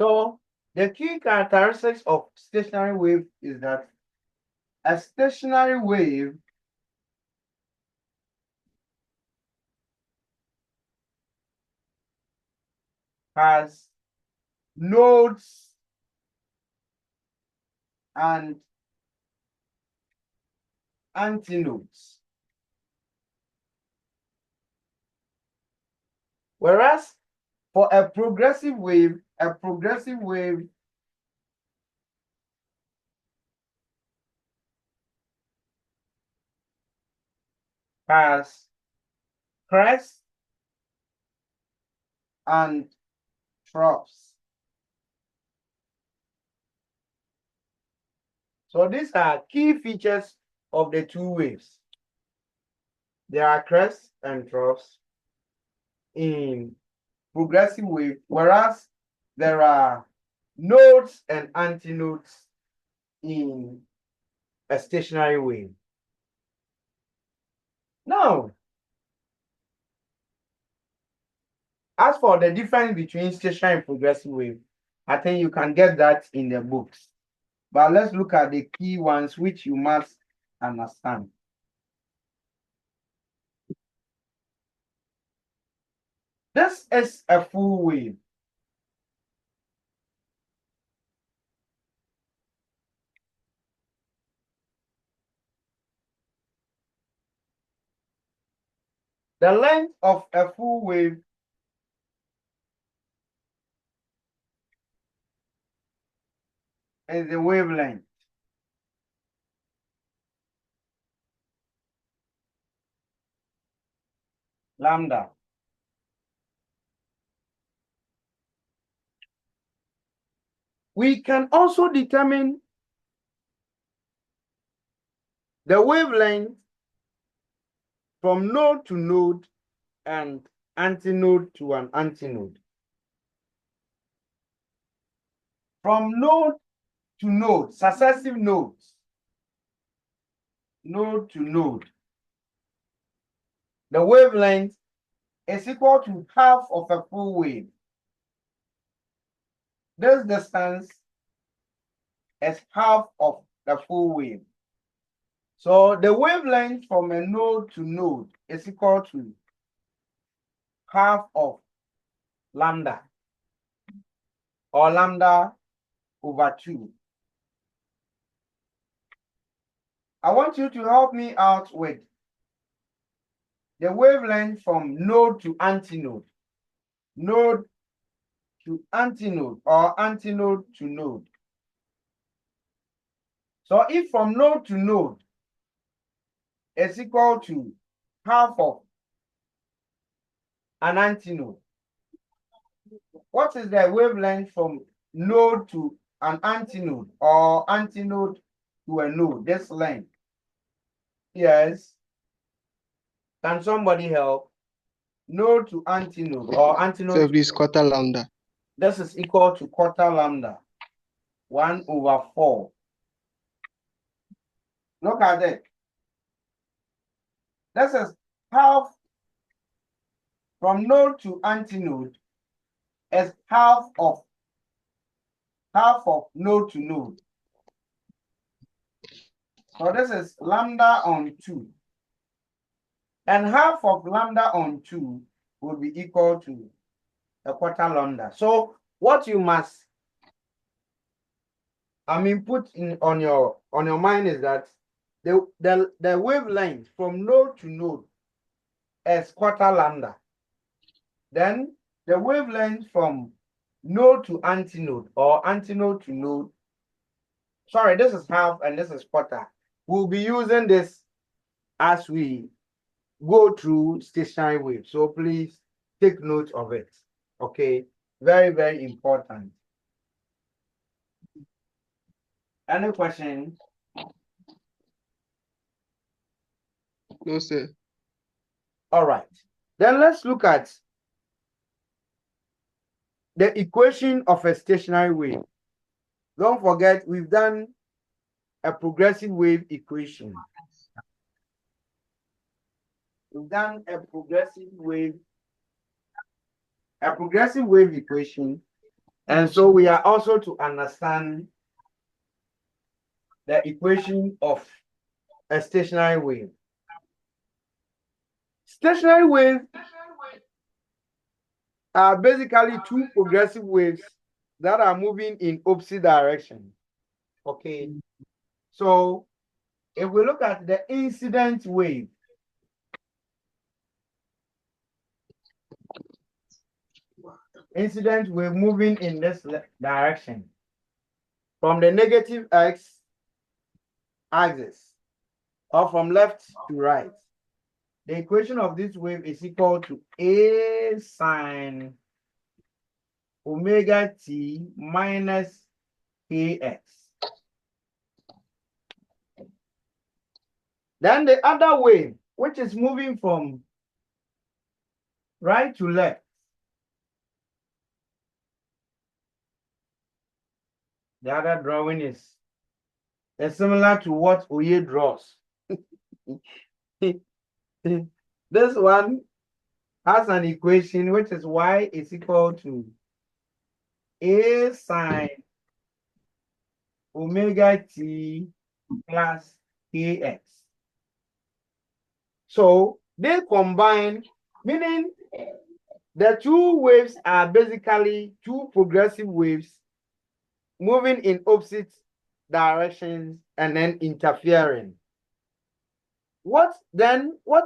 So the key characteristics of stationary wave is that a stationary wave has nodes and antinodes. Whereas for a progressive wave has crest and troughs. So these are key features of the two waves. There are crests and troughs in progressive wave, whereas there are nodes and antinodes in a stationary wave. Now, as for the difference between stationary and progressive wave, I think you can get that in the books. But let's look at the key ones which you must understand. This is a full wave. The length of a full wave is the wavelength. Lambda. We can also determine the wavelength from node to node and antinode to an antinode. From node to node, successive nodes, node to node, the wavelength is equal to half of a full wave. This distance is half of the full wave. So the wavelength from a node to node is equal to half of lambda, or lambda over 2. I want you to help me out with the wavelength from node to antinode, node to antinode, or antinode to node. So if from node to node is equal to half of an antinode, what is the wavelength from node to an antinode, or antinode to a node? This length. Yes. Can somebody help? Node to antinode, or antinode. So please, quarter lambda. This is equal to quarter lambda, 1/4. Look at it. This is half from node to antinode is half of node to node. So this is lambda on 2. And half of lambda on 2 will be equal to a quarter lambda. So what you must, put in on your mind is that the wavelength from node to node is quarter lambda. Then the wavelength from node to antinode, or antinode to node, sorry, this is half and this is quarter. We'll be using this as we go through stationary waves. So please take note of it. Okay, very, very important. Any questions? No, sir. All right. Then let's look at the equation of a stationary wave. Don't forget, we've done a progressive wave equation. We've done a progressive wave equation. And so we are also to understand the equation of a stationary wave. Stationary waves are basically two progressive waves that are moving in opposite direction. Okay. So if we look at the incident wave, moving in this direction from the negative x axis, or from left to right. The equation of this wave is equal to a sine omega t minus kx. Then the other wave, which is moving from right to left. The other drawing is similar to what Oye draws. This one has an equation which is y is equal to a sine omega t plus kx. So they combine, meaning the two waves are basically two progressive waves moving in opposite directions and then interfering. What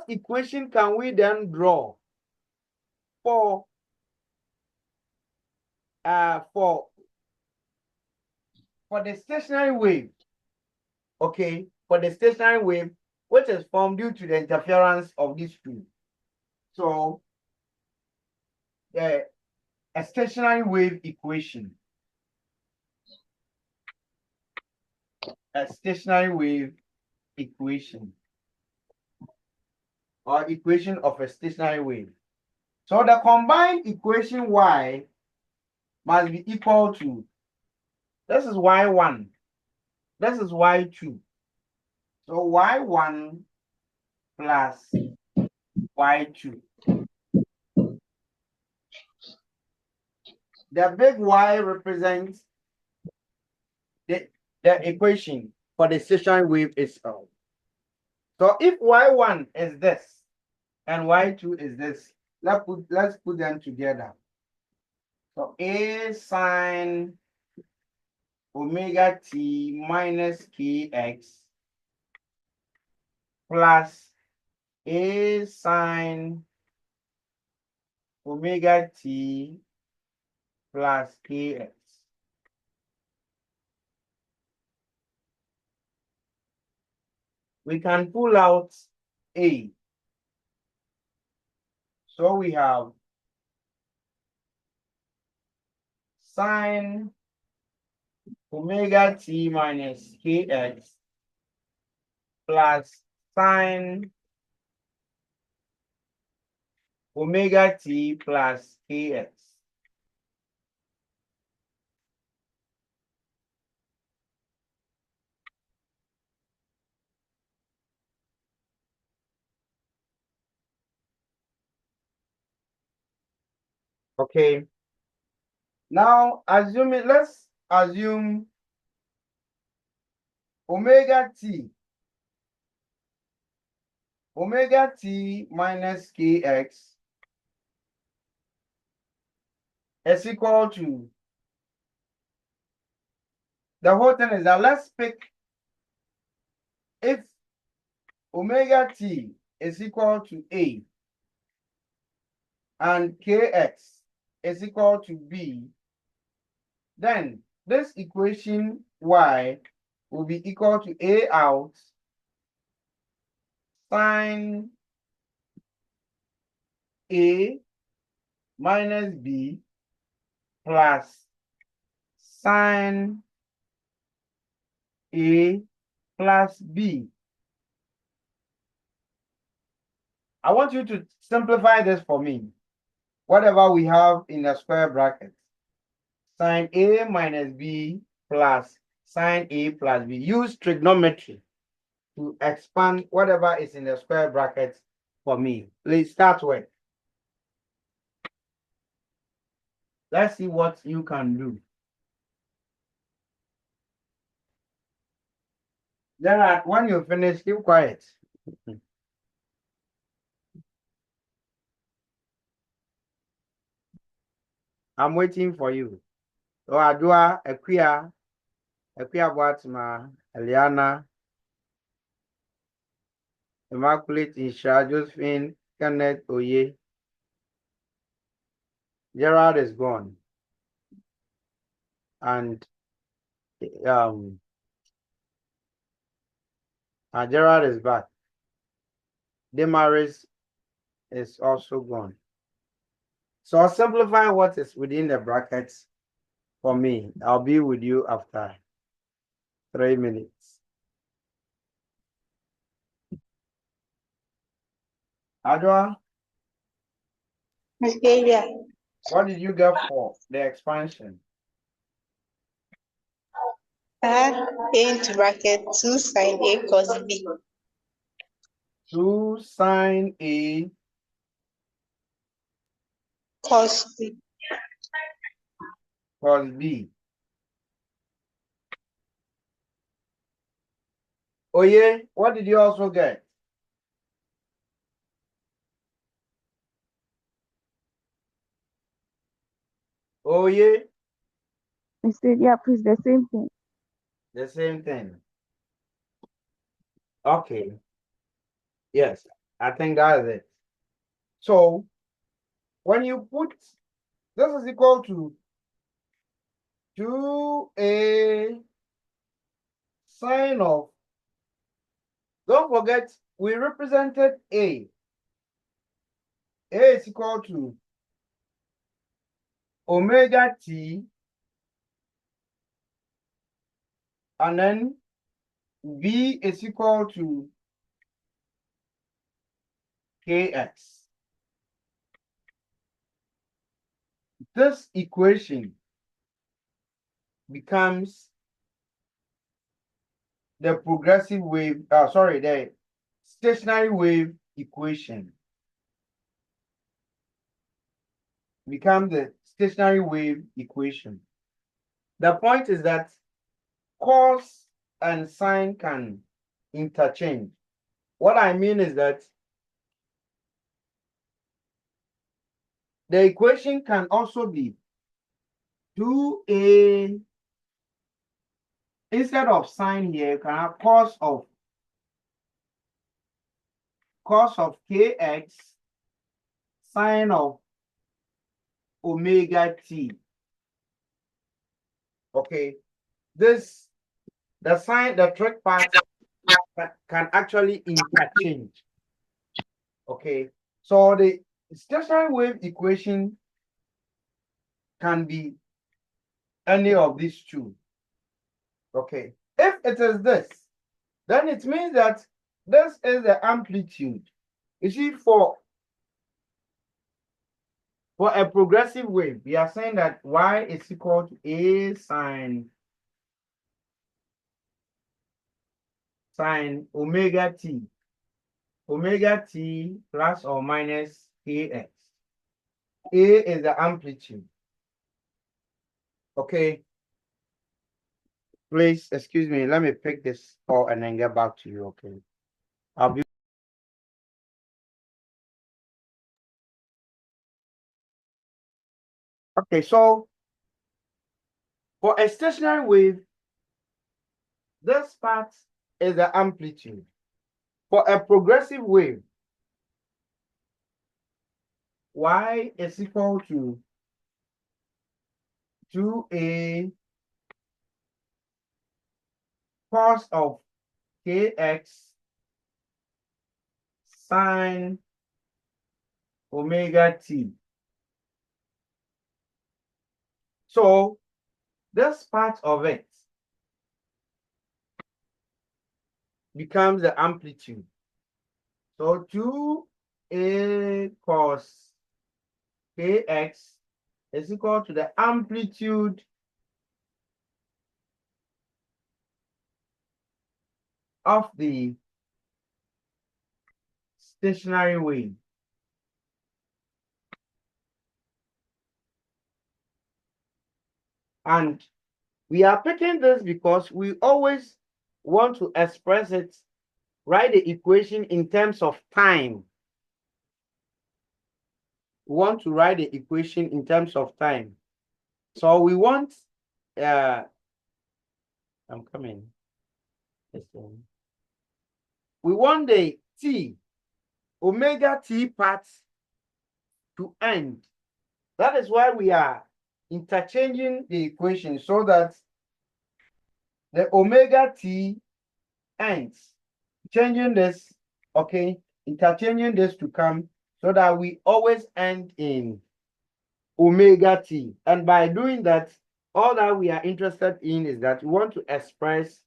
equation can we then draw for the stationary wave? Okay, for the stationary wave, which is formed due to the interference of these two. So a stationary wave equation. A stationary wave equation, or equation of a stationary wave. So the combined equation y must be equal to, this is y1, this is y2. So y1 plus y2. The big Y represents the equation for the stationary wave itself. So if y1 is this and y2 is this, let's put them together. So a sine omega t minus kx plus a sine omega t plus kx. We can pull out a. So we have sine omega t minus kx plus sine omega t plus kx. Okay. Now let's assume omega t minus kx is equal to, the whole thing is that let's pick, if omega t is equal to a and kx is equal to b, then this equation y will be equal to a out sine a minus b plus sine a plus b. I want you to simplify this for me. Whatever we have in the square bracket, sine a minus b plus sine a plus b. Use trigonometry to expand whatever is in the square bracket for me. Please start with. Let's see what you can do. Gerard, when you finish, keep quiet. I'm waiting for you. So Adua, Equia Boatma, Eliana, Immaculate Isha, Josephine, Kenneth Oye. Gerard is gone. And Gerard is back. Demaris is also gone. So I'll simplify what is within the brackets for me. I'll be with you after 3 minutes. Adwa, Okay, yeah. what did you get for the expansion? A into bracket 2 sine A cos B. 2 sine A Cos B. cos B. Oye, what did you also get? Oye, Instead, yeah, please, the same thing. the same thing. Okay. Yes, I think that is it. So when you put this is equal to 2A sine of, don't forget we represented A. A is equal to omega T, and then B is equal to Kx. This equation becomes the progressive wave, the stationary wave equation. Become the stationary wave equation. The point is that cos and sine can interchange. What I mean is that the equation can also be 2A, instead of sine here, you can have cos of Kx sine of omega T. Okay, the trick part can actually interchange. Okay, so the stationary wave equation can be any of these two. Okay, if it is this, then it means that this is the amplitude. You see, for a progressive wave, we are saying that y is equal to A sine omega t plus or minus Kx. A is the amplitude. Okay. Please excuse me. Let me pick this call and then get back to you. Okay. I'll be. Okay. So for a stationary wave, this part is the amplitude. For a progressive wave, y is equal to 2A cos of Kx sine omega t. So this part of it becomes the amplitude. So 2A cos Kx is equal to the amplitude of the stationary wave. And we are picking this because we always want to express it, write the equation in terms of time. We want to write the equation in terms of time. So we want, I'm coming. We want the omega t part to end. That is why we are interchanging the equation so that the omega t ends. Changing this, okay, interchanging this to come so that we always end in omega t. And by doing that, all that we are interested in is that we want to express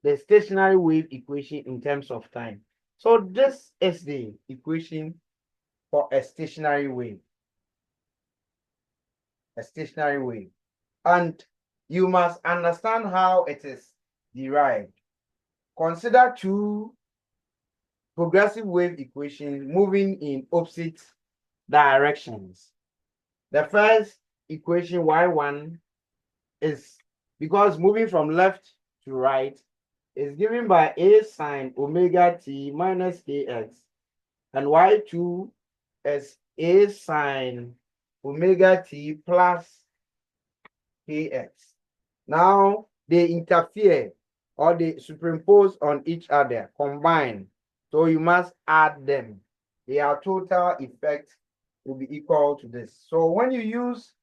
the stationary wave equation in terms of time. So this is the equation for a stationary wave. A stationary wave. And you must understand how it is derived. Consider two progressive wave equations moving in opposite directions. The first equation, y1, is because moving from left to right is given by a sine omega t minus kx, and y2 is a sine omega t plus kx. Now they interfere or they superimpose on each other, combine. So you must add them. Their total effect will be equal to this. So when you use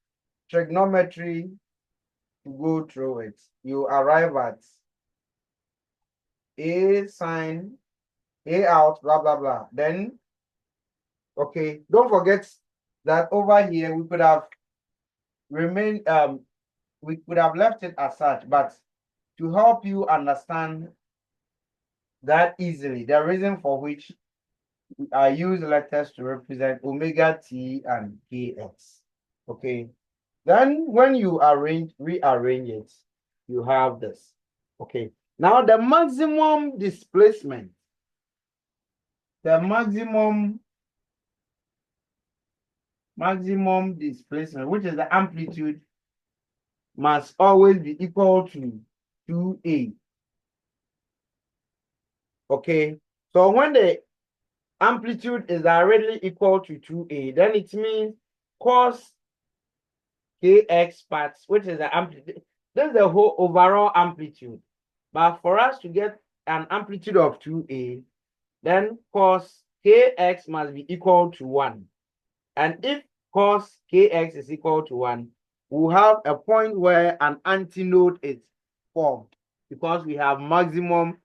trigonometry to go through it, you arrive at a sine, a out, blah, blah, blah. Then, okay, don't forget that over here we could have remained, we could have left it as such, but to help you understand that easily, the reason for which I use letters to represent omega t and kx. Okay. Then when you rearrange it, you have this. Okay. Now the maximum displacement, maximum displacement, which is the amplitude, must always be equal to 2a. Okay. So when the amplitude is already equal to 2a, then it means cos kx parts, which is the amplitude. This is the whole overall amplitude. But for us to get an amplitude of 2a, then cos kx must be equal to 1. And if cos kx is equal to 1, we'll have a point where an antinode is formed because we have maximum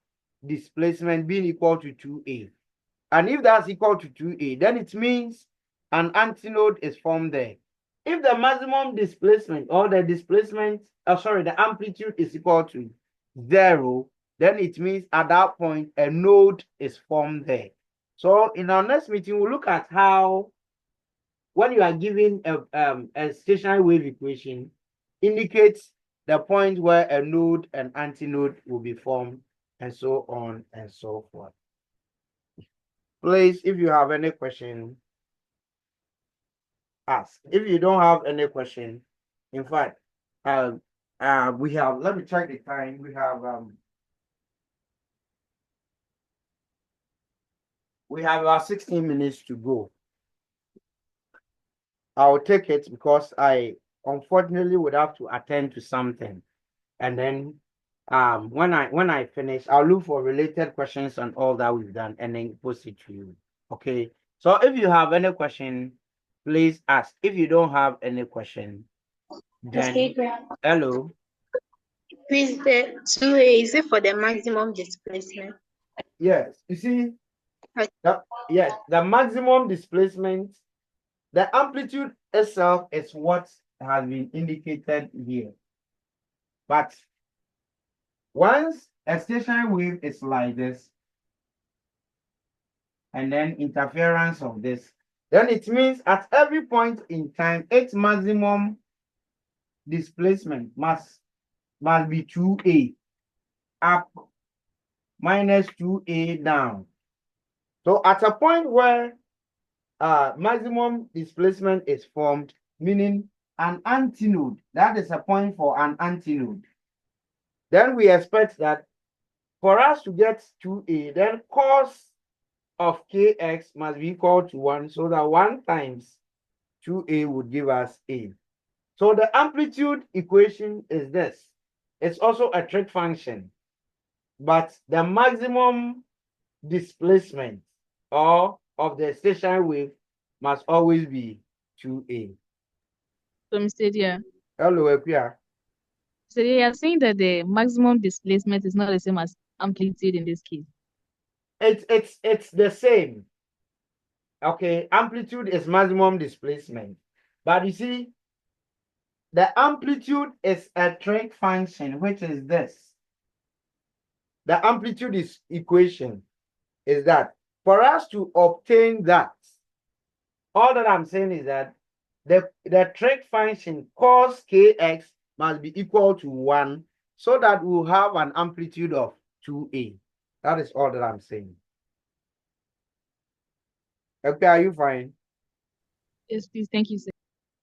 displacement being equal to 2a. And if that's equal to 2a, then it means an antinode is formed there. If the maximum displacement or the displacement, the amplitude is equal to 0, then it means at that point a node is formed there. So in our next meeting, we'll look at how, when you are given a stationary wave equation, indicates the point where a node and antinode will be formed, and so on and so forth. Please, if you have any question, ask. If you don't have any question, in fact, we have, let me check the time. We have about 16 minutes to go. I'll take it because I unfortunately would have to attend to something. And then when I finish, I'll look for related questions on all that we've done and then post it to you. Okay. So if you have any question, please ask. If you don't have any question, then hello. Please, the 2a, is it for the maximum displacement? Yes. You see, Okay. yes, the maximum displacement, the amplitude itself is what has been indicated here. But once a stationary wave is like this, and then interference of this, then it means at every point in time, its maximum displacement must be 2a up minus 2a down. So at a point where maximum displacement is formed, meaning an antinode, that is a point for an antinode, then we expect that for us to get 2a, then cos of kx must be equal to 1, so that 1 times 2a would give us a. So the amplitude equation is this. It's also a trig function, but the maximum displacement of the stationary wave must always be 2a. So, Mr. Dia, Hello, Epia. so you are saying that the maximum displacement is not the same as amplitude in this case. It's the same. Okay, amplitude is maximum displacement, but you see, the amplitude is a trig function, which is this. The amplitude is equation is that for us to obtain that, All that I'm saying is that the trig function cos kx must be equal to 1 so that we'll have an amplitude of 2a. That is all that I'm saying. Okay, are you fine? Yes, please. Thank you, sir.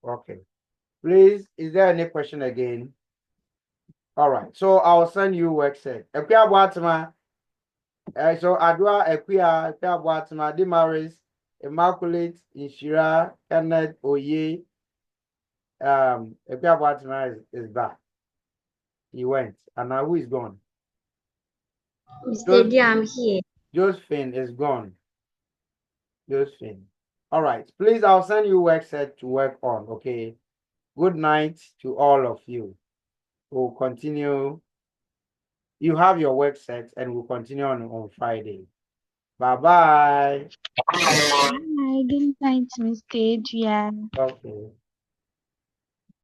Okay. Please, is there any question again? All right. So I'll send you work set. Ekuya Boatima. So Adwa Ekuya Boatima, Demaris, Immaculate, Inshira, Kenneth, Oye. Ekuya Boatima is back. He went. And now who is gone? Mr. D, I'm here. Josephine is gone. Josephine. All right. Please, I'll send you work set to work on. Okay. Good night to all of you. We'll continue. You have your work set and we'll continue on Friday. Bye-bye. Hi, good night, Mr. Adrian. Okay.